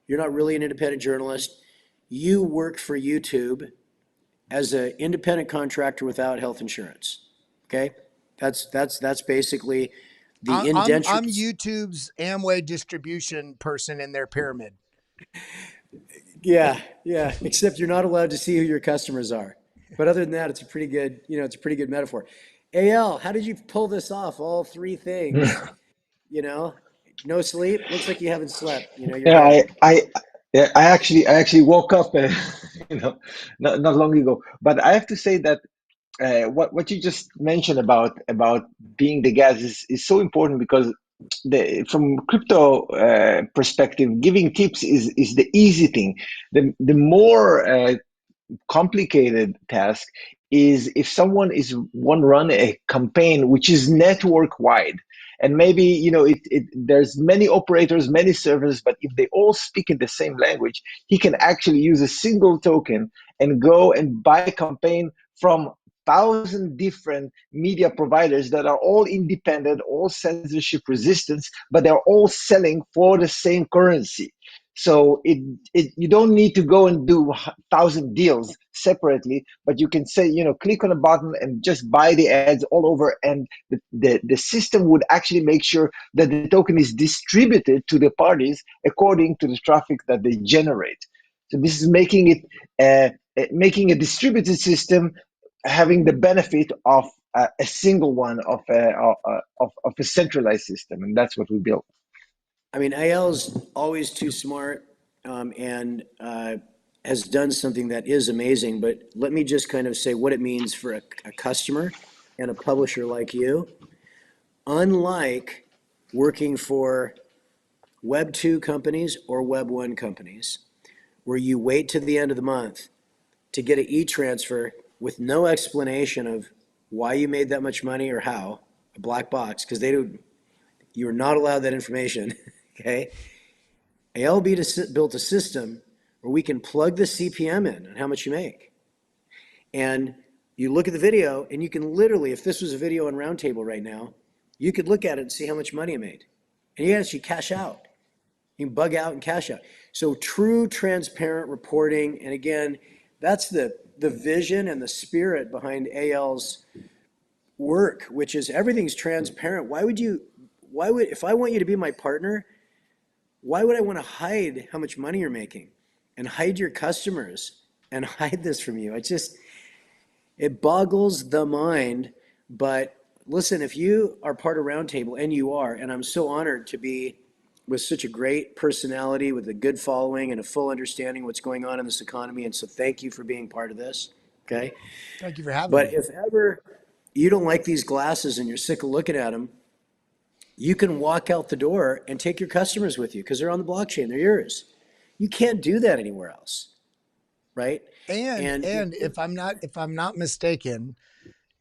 You're not really an independent journalist. You work for YouTube as an independent contractor without health insurance. Okay, that's basically the indenture. I'm YouTube's Amway distribution person in their pyramid. Yeah. Except you're not allowed to see who your customers are. But other than that, it's a pretty good, it's a pretty good metaphor. AL, how did you pull this off? All three things, no sleep. Looks like you haven't slept. Yeah, I actually woke up, not long ago. But I have to say that what you just mentioned about being the gas is so important, because from crypto perspective, giving tips is the easy thing. The more complicated task is if someone want to run a campaign which is network wide, and maybe there's many operators, many servers, but if they all speak in the same language, he can actually use a single token and go and buy a campaign from 1,000 different media providers that are all independent, all censorship resistant, but they're all selling for the same currency. So you don't need to go and do 1,000 deals separately, but you can say, click on a button and just buy the ads all over, and the system would actually make sure that the token is distributed to the parties according to the traffic that they generate. So this is making a distributed system having the benefit of a single one of a centralized system, and that's what we built. I mean, AL's always too smart and has done something that is amazing. But let me just kind of say what it means for a customer and a publisher like you. Unlike working for Web 2 companies or Web 1 companies, where you wait to the end of the month to get an e-transfer with no explanation of why you made that much money or how, a black box, because you're not allowed that information, okay? ALB built a system where we can plug the CPM in and how much you make. And you look at the video and you can literally, if this was a video on Roundtable right now, you could look at it and see how much money it made. And you can actually cash out. You can bug out and cash out. So true transparent reporting. And again, that's the vision and the spirit behind AL's work, which is everything's transparent. If I want you to be my partner, why would I want to hide how much money you're making and hide your customers and hide this from you? It boggles the mind. But listen, if you are part of Roundtable, and you are, and I'm so honored to be with such a great personality with a good following and a full understanding of what's going on in this economy. And so thank you for being part of this. Okay. Thank you for having But me. if ever you don't like these glasses and you're sick of looking at them, you can walk out the door and take your customers with you because they're on the blockchain. They're yours. You can't do that anywhere else. Right. And if I'm not mistaken,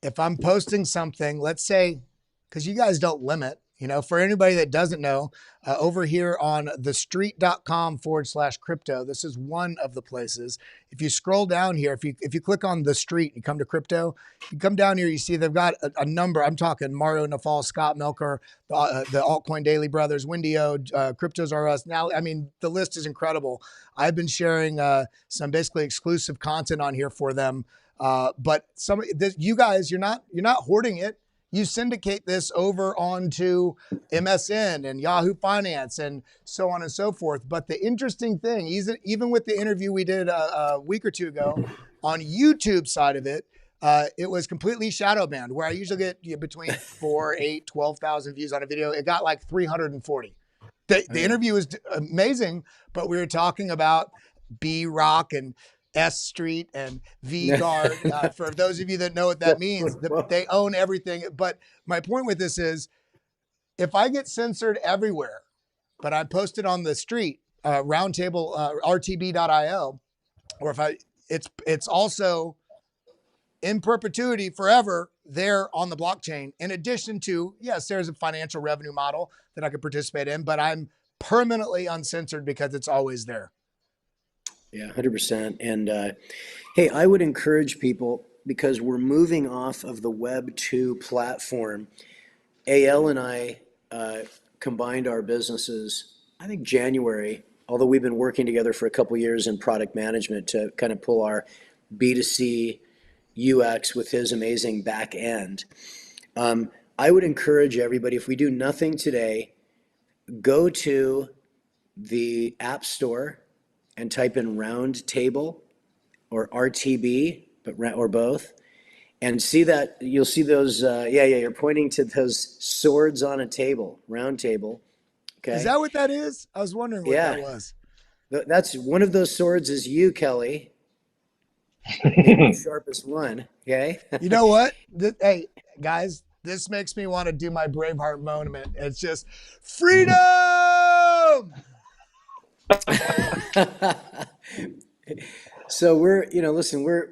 if I'm posting something, let's say, because you guys don't limit, for anybody that doesn't know, over here on thestreet.com/crypto, this is one of the places. If you scroll down here, if you click on the street, you come to crypto, you come down here, you see they've got a number. I'm talking Mario Nafal, Scott Melker, the Altcoin Daily Brothers, Windio, Cryptos R Us. Now, I mean, the list is incredible. I've been sharing some basically exclusive content on here for them. But you guys, you're not hoarding it. You syndicate this over onto MSN and Yahoo Finance and so on and so forth. But the interesting thing, even with the interview we did a week or two ago on YouTube side of it, it was completely shadow banned, where I usually get between 4, 8, 12,000 views on a video. It got like 340. The interview was amazing, but we were talking about B-Rock and S Street and V-Guard. For those of you that know what that means, they own everything. But my point with this is, if I get censored everywhere, but I post it on the street, Roundtable, rtb.io, or it's also in perpetuity forever there on the blockchain. In addition to, yes, there's a financial revenue model that I could participate in, but I'm permanently uncensored because it's always there. Yeah, 100%. And hey, I would encourage people, because we're moving off of the Web 2 platform. AL and I combined our businesses, I think January, although we've been working together for a couple years in product management to kind of pull our B2C UX with his amazing back end. I would encourage everybody, if we do nothing today, go to the App Store and type in Roundtable or RTB, or both, and see that. You'll see those. You're pointing to those swords on a table, Roundtable. Okay. Is that what that is? I was wondering what that was. That's one of those swords. Is you, Kelly? Maybe the sharpest one. Okay. You know what? Hey, guys, this makes me want to do my Braveheart moment. It's just freedom. So we're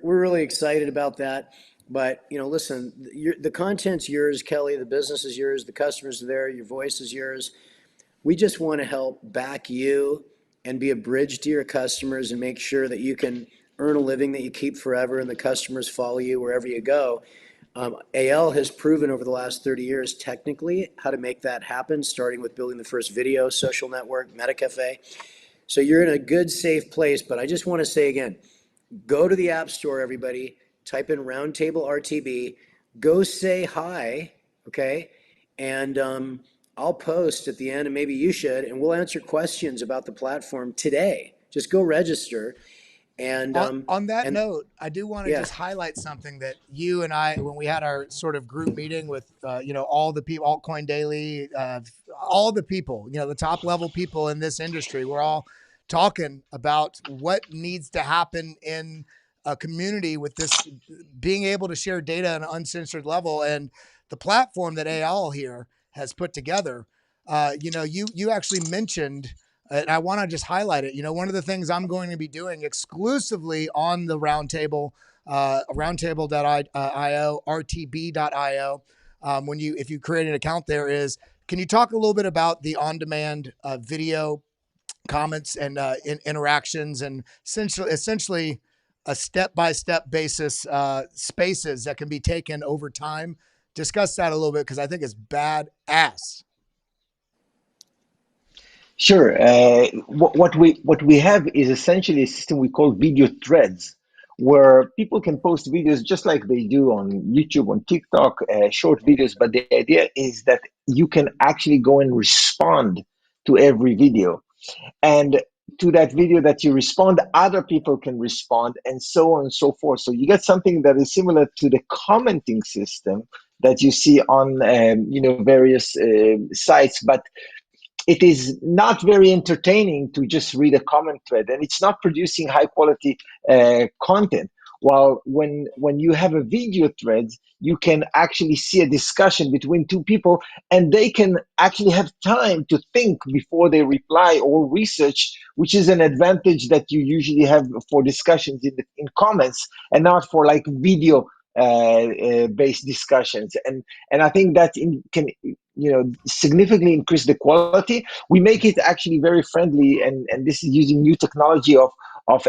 really excited about that. But listen, the content's yours, Kelly. The business is yours. The customers are there. Your voice is yours. We just want to help back you and be a bridge to your customers and make sure that you can earn a living that you keep forever and the customers follow you wherever you go. AL has proven over the last 30 years technically how to make that happen, starting with building the first video social network, MetaCafe. So you're in a good, safe place. But I just want to say again, go to the App Store, everybody. Type in Roundtable RTB. Go say hi, okay? And I'll post at the end, and maybe you should, and we'll answer questions about the platform today. Just go register. And on that note, I do want to just highlight something that you and I, when we had our sort of group meeting with, all the people, Altcoin Daily, all the people, the top level people in this industry, we're all talking about what needs to happen in a community with this, being able to share data on an uncensored level. And the platform that AL here has put together, you actually mentioned, and I want to just highlight it. One of the things I'm going to be doing exclusively on the Roundtable, roundtable.io, rtb.io. If you create an account there, can you talk a little bit about the on-demand video comments and interactions, and essentially a step-by-step basis, spaces that can be taken over time? Discuss that a little bit, because I think it's badass. Sure. What we have is essentially a system we call video threads, where people can post videos just like they do on YouTube, on TikTok, short videos. But the idea is that you can actually go and respond to every video, and to that video that you respond, other people can respond, and so on and so forth. So you get something that is similar to the commenting system that you see on various sites, but it is not very entertaining to just read a comment thread, and it's not producing high quality content. While when you have a video thread, you can actually see a discussion between two people, and they can actually have time to think before they reply or research, which is an advantage that you usually have for discussions in comments, and not for like video based discussions. And I think that can significantly increase the quality. We make it actually very friendly, and this is using new technology of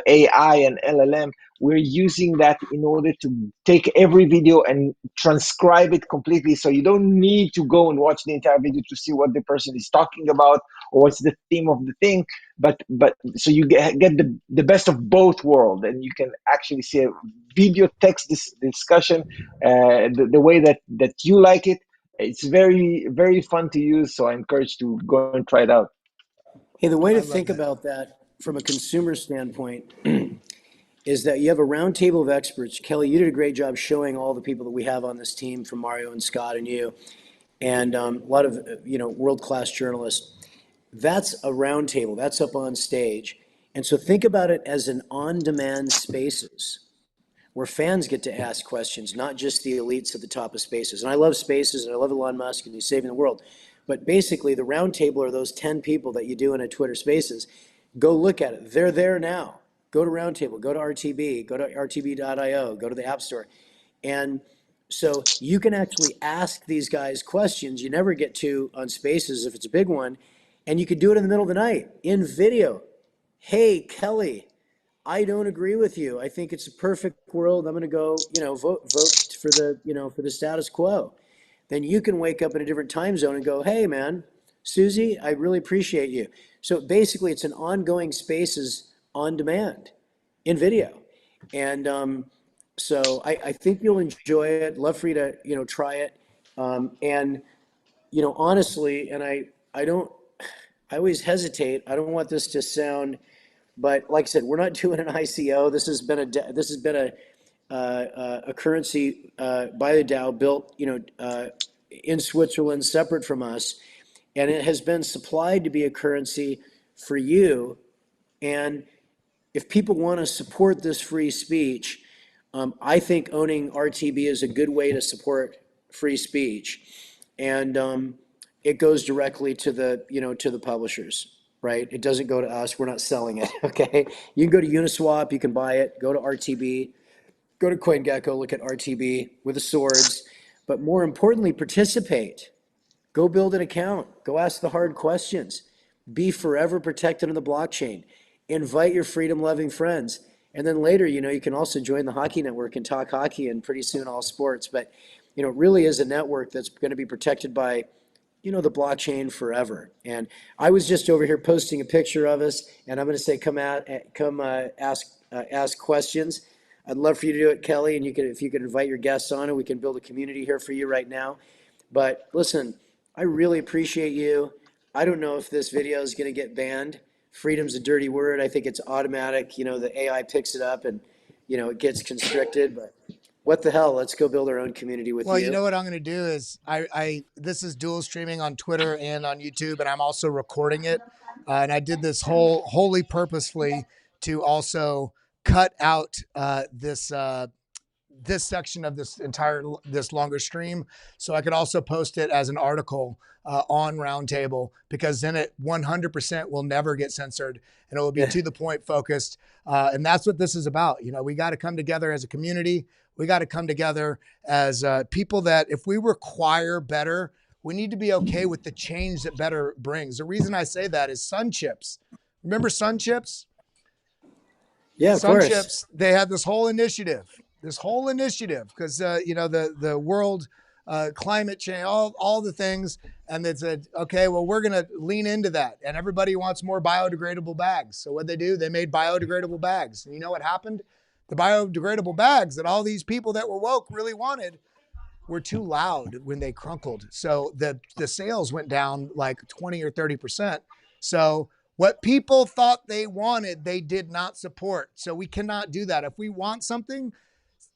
AI and LLM. We're using that in order to take every video and transcribe it completely, so you don't need to go and watch the entire video to see what the person is talking about or what's the theme of the thing. But so you get the best of both worlds, and you can actually see a video text discussion the way that you like it. It's very, very fun to use, so I encourage to go and try it out. Hey, the way I to love think that. about that from a consumer standpoint is that you have a round table of experts. Kelly, you did a great job showing all the people that we have on this team, from Mario and Scott and you, and a lot of world-class journalists. That's a round table. That's up on stage. And so think about it as an on-demand spaces where fans get to ask questions, not just the elites at the top of spaces. And I love spaces, and I love Elon Musk, and he's saving the world. But basically, the round table are those 10 people that you do in a Twitter spaces. Go look at it. They're there now. Go to Roundtable, go to RTB, go to rtb.io, go to the App Store. And so you can actually ask these guys questions you never get to on spaces if it's a big one. And you could do it in the middle of the night in video. Hey, Kelly, I don't agree with you. I think it's a perfect world. I'm going to go, vote for the status quo. Then you can wake up in a different time zone and go, hey, man, Susie, I really appreciate you. So basically, it's an ongoing spaces on demand in video. And so I think you'll enjoy it. Love for you to, try it. And, honestly, and I always hesitate. I don't want this to sound, but like I said, we're not doing an ICO. This has been a currency by the DAO built, in Switzerland, separate from us, and it has been supplied to be a currency for you. And if people want to support this free speech, I think owning RTB is a good way to support free speech, and it goes directly to the publishers, right? It doesn't go to us. We're not selling it. Okay, you can go to Uniswap, you can buy it. Go to RTB, go to CoinGecko, look at RTB with the swords, but more importantly, participate. Go build an account. Go ask the hard questions. Be forever protected on the blockchain. Invite your freedom-loving friends. And then later, you can also join the Hockey Network and talk hockey, and pretty soon all sports. But, it really is a network that's going to be protected by, the blockchain forever. And I was just over here posting a picture of us, and I'm going to say, come ask questions. I'd love for you to do it, Kelly, and if you could invite your guests on, and we can build a community here for you right now. But listen, I really appreciate you. I don't know if this video is going to get banned. Freedom's a dirty word. I think it's automatic. The AI picks it up and, it gets constricted. But what the hell? Let's go build our own community with Well, you. you know what I'm going to do is this is dual streaming on Twitter and on YouTube, and I'm also recording it. And I did this wholly purposefully to also cut out this this section of this longer stream. So I could also post it as an article on Roundtable, because then it 100% will never get censored, and it will be to the point focused. And that's what this is about. We got to come together as a community. We got to come together as people that, if we require better, we need to be okay with the change that better brings. The reason I say that is Sun Chips. Remember Sun Chips? Yeah, of Sun course. Chips, they had this whole initiative because, the world, climate change, all the things. And they said, okay, well, we're going to lean into that. And everybody wants more biodegradable bags. So what they do, they made biodegradable bags. And you know what happened? The biodegradable bags that all these people that were woke really wanted were too loud when they crunkled. So the sales went down like 20 or 30%. So what people thought they wanted, they did not support. So we cannot do that. If we want something,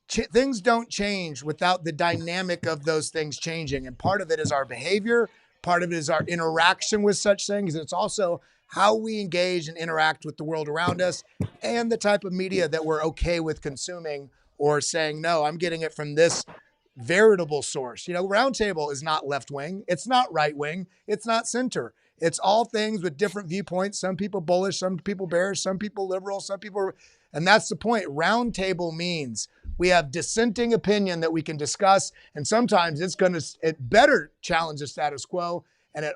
things don't change without the dynamic of those things changing. And part of it is our behavior. Part of it is our interaction with such things. It's also how we engage and interact with the world around us, and the type of media that we're okay with consuming, or saying, no, I'm getting it from this veritable source. Roundtable is not left wing. It's not right wing. It's not center. It's all things with different viewpoints. Some people bullish, some people bearish, some people liberal, some people, and that's the point. Roundtable means we have dissenting opinion that we can discuss. And sometimes it better challenge the status quo. And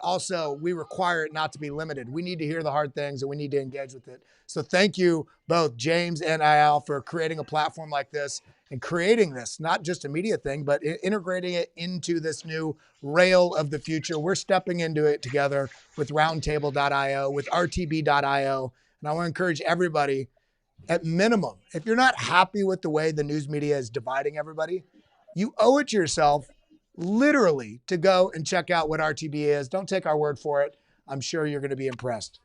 we require it not to be limited. We need to hear the hard things, and we need to engage with it. So thank you both, James and Al, for creating a platform like this, and creating this, not just a media thing, but integrating it into this new rail of the future. We're stepping into it together with roundtable.io, with rtb.io. And I want to encourage everybody, at minimum, if you're not happy with the way the news media is dividing everybody, you owe it to yourself literally to go and check out what RTB is. Don't take our word for it. I'm sure you're going to be impressed.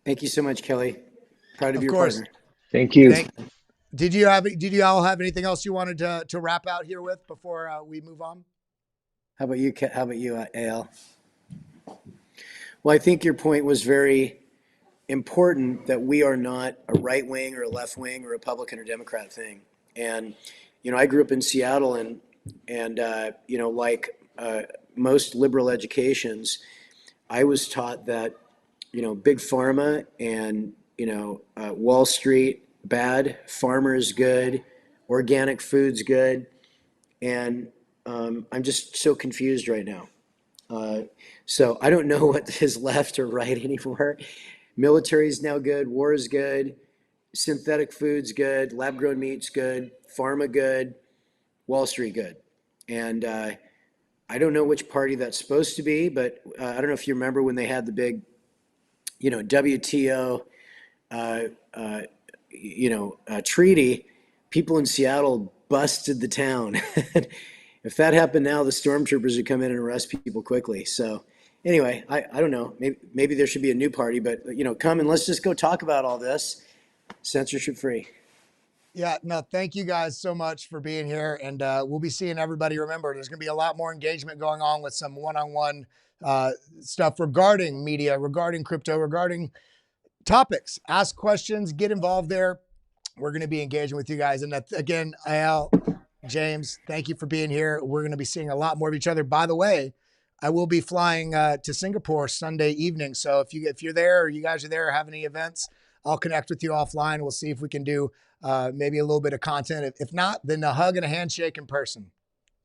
Thank you so much, Kelly. Proud of your course. partner. Thank you. Did you all have anything else you wanted to wrap out here with before we move on? How about you, Al? Well, I think your point was very important, that we are not a right wing or a left wing or Republican or Democrat thing. And, I grew up in Seattle, and like most liberal educations, I was taught that, big pharma and, Wall Street bad, farmers good, organic foods good. And I'm just so confused right now. So I don't know what is left or right anymore. Military is now good, war is good, synthetic foods good, lab grown meat's good, pharma good, Wall Street good. And I don't know which party that's supposed to be, but I don't know if you remember when they had the big, WTO, treaty. People in Seattle busted the town. If that happened now, the stormtroopers would come in and arrest people quickly. So anyway, I don't know. Maybe there should be a new party, but come and let's just go talk about all this, censorship free. Yeah, no, thank you guys so much for being here. And we'll be seeing everybody. Remember, there's going to be a lot more engagement going on with some one-on-one stuff regarding media, regarding crypto, regarding topics. Ask questions, get involved there. We're going to be engaging with you guys. And again, Al, James, thank you for being here. We're going to be seeing a lot more of each other. By the way, I will be flying to Singapore Sunday evening. So if you're there, or you guys are there, or have any events, I'll connect with you offline. We'll see if we can do maybe a little bit of content. If not, then a hug and a handshake in person.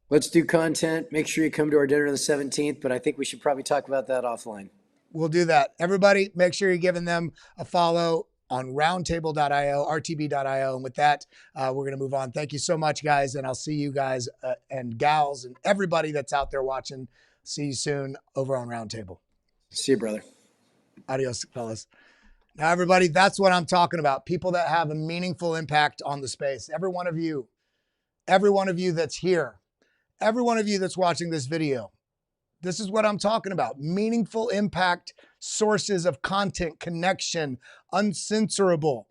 Let's do content. Make sure you come to our dinner on the 17th, but I think we should probably talk about that offline. We'll do that. Everybody, make sure you're giving them a follow on roundtable.io, rtb.io. And with that, we're going to move on. Thank you so much, guys. And I'll see you guys and gals and everybody that's out there watching. See you soon over on Roundtable. See you, brother. Adios, fellas. Now, everybody, that's what I'm talking about. People that have a meaningful impact on the space. Every one of you that's here, every one of you that's watching this video, this is what I'm talking about. Meaningful impact, sources of content, connection, uncensorable,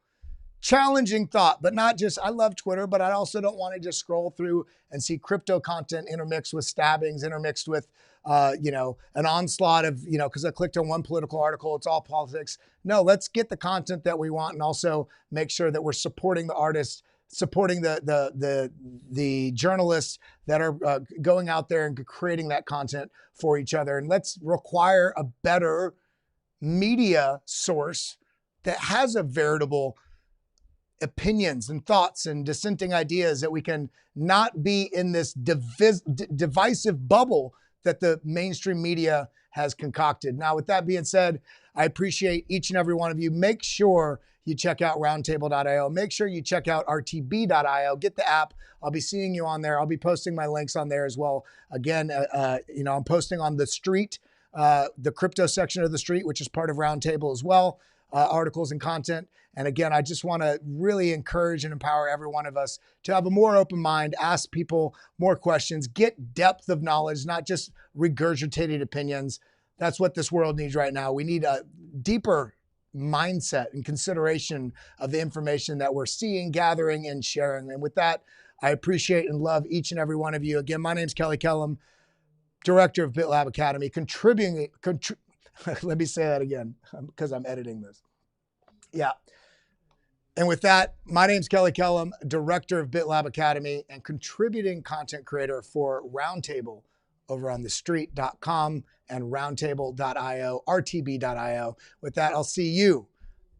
challenging thought, but not just, I love Twitter, but I also don't want to just scroll through and see crypto content intermixed with stabbings, intermixed with, an onslaught of, because I clicked on one political article, it's all politics. No, let's get the content that we want, and also make sure that we're supporting the artists supporting the journalists that are going out there and creating that content for each other. And let's require a better media source that has a veritable opinions and thoughts and dissenting ideas, that we can not be in this divisive bubble that the mainstream media has concocted. Now, with that being said, I appreciate each and every one of you. Make sure you check out roundtable.io. Make sure you check out rtb.io. Get the app. I'll be seeing you on there. I'll be posting my links on there as well. Again, I'm posting on the street, the crypto section of the street, which is part of Roundtable as well, articles and content. And again, I just want to really encourage and empower every one of us to have a more open mind, ask people more questions, get depth of knowledge, not just regurgitated opinions. That's what this world needs right now. We need a deeper mindset and consideration of the information that we're seeing, gathering, and sharing. And with that, I appreciate and love each and every one of you. Again, my name is Kellam, director of BitLab Academy, let me say that again because I'm editing this. Yeah. And with that, my name's Kellam, director of BitLab Academy and contributing content creator for Roundtable over on thestreet.com and roundtable.io, rtb.io. With that, I'll see you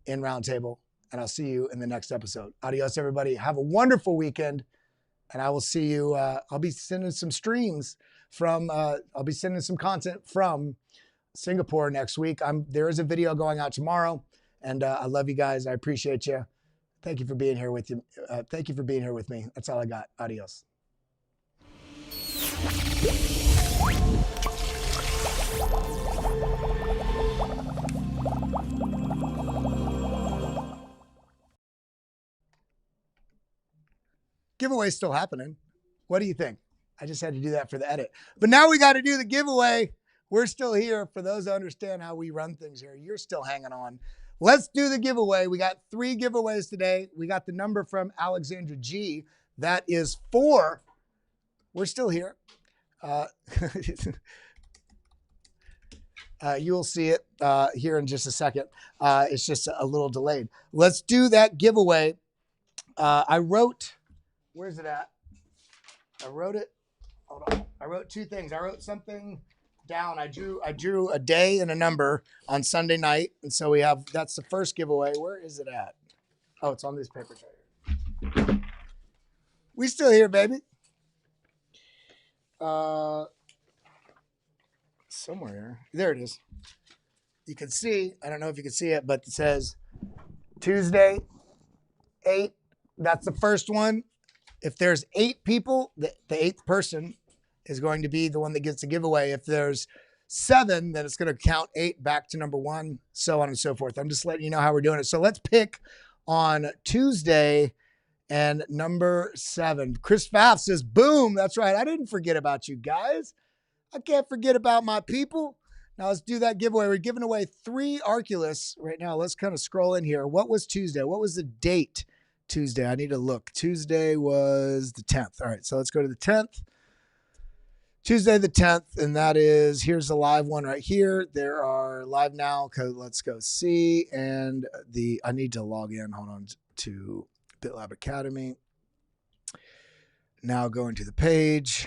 in Roundtable and I'll see you in the next episode. Adios, everybody. Have a wonderful weekend. And I will see you. I'll be sending some streams I'll be sending some content from Singapore next week. There is a video going out tomorrow, and I love you guys. I appreciate you. Thank you for being here with you. Thank you for being here with me. That's all I got. Adios. Giveaway's still happening. What do you think? I just had to do that for the edit. But now we got to do the giveaway. We're still here. For those who understand how we run things here, you're still hanging on. Let's do the giveaway. We got 3 giveaways today. We got the number from Alexandra G. That is 4. We're still here. You'll see it here in just a second. It's just a little delayed. Let's do that giveaway. Where's it at? I wrote it. Hold on. I wrote 2 things. I wrote something down. I drew a day and a number on Sunday night. And so that's the first giveaway. Where is it at? Oh, it's on these papers right here. We still here, baby. Somewhere here. There it is. You can see, I don't know if you can see it, but it says Tuesday, 8. That's the first one. If there's 8 people, the 8th person is going to be the one that gets the giveaway. If there's 7, then it's going to count 8 back to number 1, so on and so forth. I'm just letting you know how we're doing it. So let's pick on Tuesday and number 7. Chris Pfaff says, boom. That's right. I didn't forget about you guys. I can't forget about my people. Now let's do that giveaway. We're giving away 3 Arculus right now. Let's kind of scroll in here. What was Tuesday? What was the date? Tuesday. I need to look. Tuesday was the 10th. All right. So let's go to the 10th. Tuesday the 10th. And that is, here's the live one right here. There are live now. Let's go see. And I need to log in. Hold on to BitLab Academy. Now going to the page.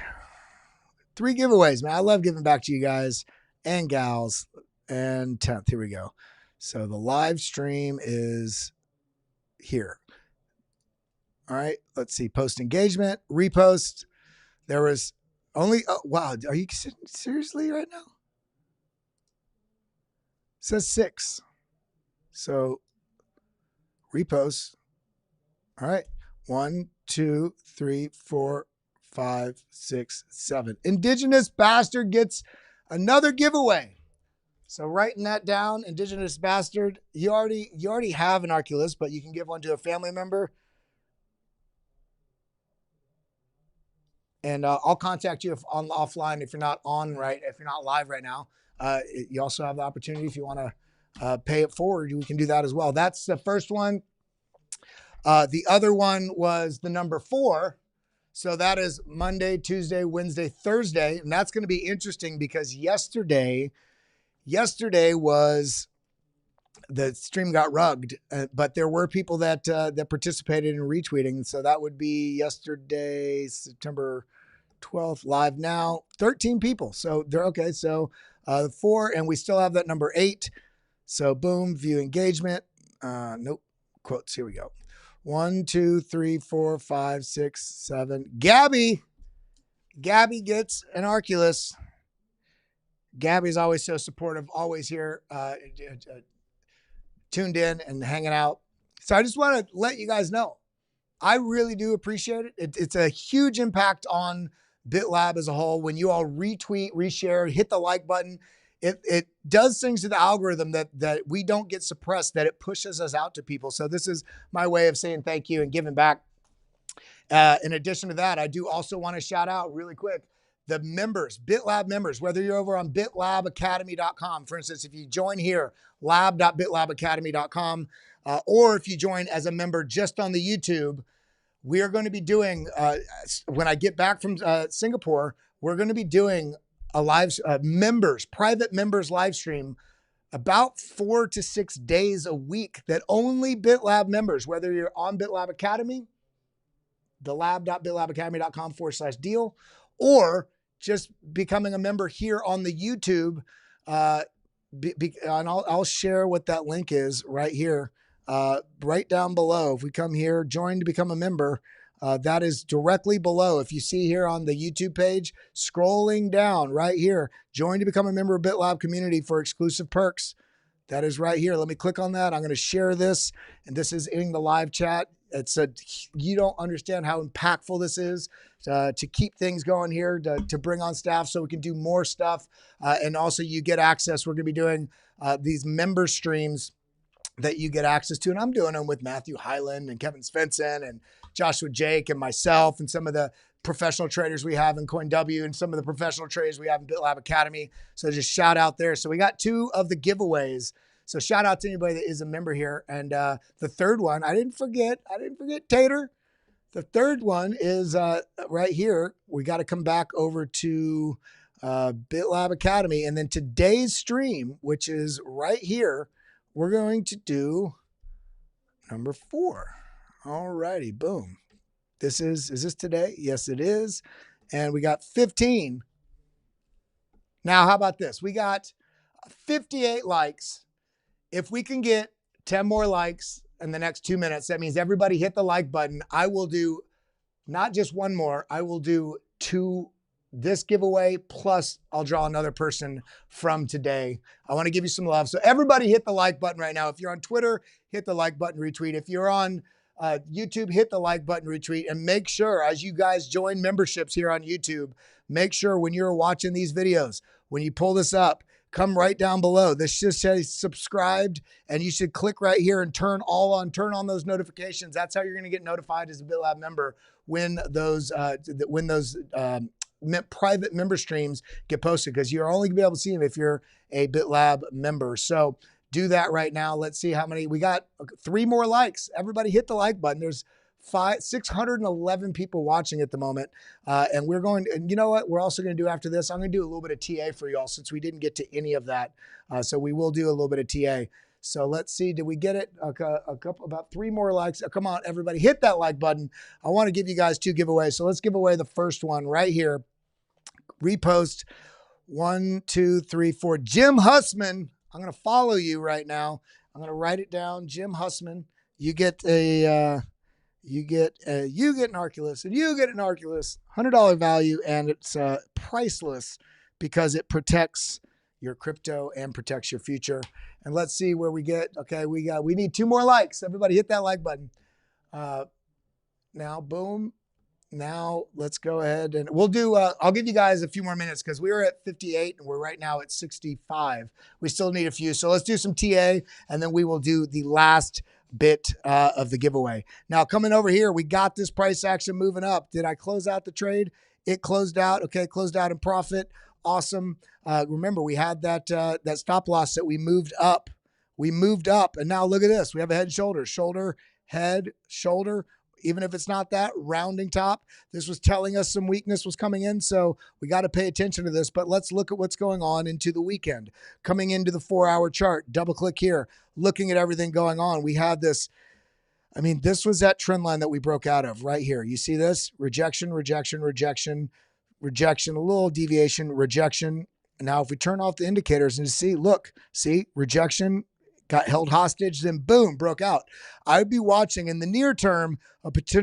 3 giveaways, man. I love giving back to you guys and gals. And 10th. Here we go. So the live stream is here. All right, let's see. Post engagement, repost. There was only, wow, are you seriously right now? It says 6. So repost. All right, 1, 2, 3, 4, 5, 6, 7. Indigenous Bastard gets another giveaway. So writing that down, Indigenous Bastard, you already have an Arculus, but you can give one to a family member. And I'll contact you offline if you're not if you're not live right now. You also have the opportunity if you want to pay it forward. We can do that as well. That's the first one. The other one was the number 4. So that is Monday, Tuesday, Wednesday, Thursday. And that's going to be interesting because yesterday was the stream got rugged, but there were people that that participated in retweeting. So that would be yesterday, September 12th, live now, 13 people. So they're okay. So 4, and we still have that number 8. So boom, view engagement. Nope, quotes. Here we go. 1, 2, 3, 4, 5, 6, 7. Gabby gets an Arculus. Gabby's always so supportive, always here, tuned in and hanging out. So I just want to let you guys know, I really do appreciate it. It's a huge impact on BitLab as a whole. When you all retweet, reshare, hit the like button, it does things to the algorithm that we don't get suppressed, that it pushes us out to people. So this is my way of saying thank you and giving back. In addition to that, I do also want to shout out really quick the members, BitLab members, whether you're over on bitlabacademy.com. For instance, if you join here, lab.bitlabacademy.com, or if you join as a member just on the YouTube, we are going to be doing, when I get back from Singapore, we're going to be doing a live private members live stream about 4 to 6 days a week that only BitLab members, whether you're on BitLab Academy, the lab.bitlabacademy.com/deal, or just becoming a member here on the YouTube. And I'll share what that link is right here, right down below. If we come here, join to become a member, that is directly below. If you see here on the YouTube page, scrolling down right here, join to become a member of BitLab community for exclusive perks. That is right here. Let me click on that. I'm going to share this, and this is in the live chat. You don't understand how impactful this is to keep things going here, to bring on staff so we can do more stuff. And also you get access. We're going to be doing these member streams that you get access to. And I'm doing them with Matthew Hyland and Kevin Svensson and Joshua Jake and myself and some of the professional traders we have in CoinW and some of the professional traders we have in BitLab Academy. So just shout out there. So we got 2 of the giveaways. So shout out to anybody that is a member here. And the third one, I didn't forget Tater. The third one is right here. We got to come back over to BitLab Academy. And then today's stream, which is right here, we're going to do number 4. All righty, boom. Is this today? Yes, it is. And we got 15. Now, how about this? We got 58 likes. If we can get 10 more likes in the next 2 minutes, that means everybody hit the like button. I will do not just one more, I will do 2 this giveaway, plus I'll draw another person from today. I want to give you some love. So everybody hit the like button right now. If you're on Twitter, hit the like button, retweet. If you're on YouTube, hit the like button, retweet, and make sure as you guys join memberships here on YouTube, make sure when you're watching these videos, when you pull this up, come right down below. This just says subscribed, and you should click right here and turn on those notifications. That's how you're going to get notified as a BitLab member when those private member streams get posted, because you're only going to be able to see them if you're a BitLab member. So do that right now. Let's see how many we got. 3 more likes. Everybody hit the like button. There's 611 people watching at the moment. And we're going, and you know what we're also going to do after this? I'm going to do a little bit of TA for y'all since we didn't get to any of that. So we will do a little bit of TA. So let's see, did we get it? About 3 more likes. Come on, everybody, hit that like button. I want to give you guys 2 giveaways. So let's give away the first one right here. Repost 1, 2, 3, 4. Jim Hussman. I'm going to follow you right now. I'm going to write it down. Jim Hussman. You get an Arculus, and you get an Arculus, $100 value, and it's priceless because it protects your crypto and protects your future. And let's see where we get. Okay, we need 2 more likes. Everybody hit that like button. Now, boom. Now let's go ahead and we'll do, I'll give you guys a few more minutes because we were at 58 and we're right now at 65. We still need a few. So let's do some TA and then we will do the last bit of the giveaway. Now coming over here, we got this price action moving up. Did I close out the trade? It closed out. Okay. Closed out in profit. Awesome. Remember we had that stop loss that we moved up. And now look at this. We have a head, shoulder, head, shoulder. even if it's not that, rounding top. This was telling us some weakness was coming in, so we got to pay attention to this. But let's look at what's going on into the weekend. Coming into the 4-hour chart, double click here, looking at everything going on. We have this, I mean, this was that trend line that we broke out of right here. You see this? Rejection, rejection, rejection, rejection, a little deviation, rejection. Now, if we turn off the indicators and see, look, see, rejection, got held hostage, then boom, broke out. I'd be watching in the near term a potential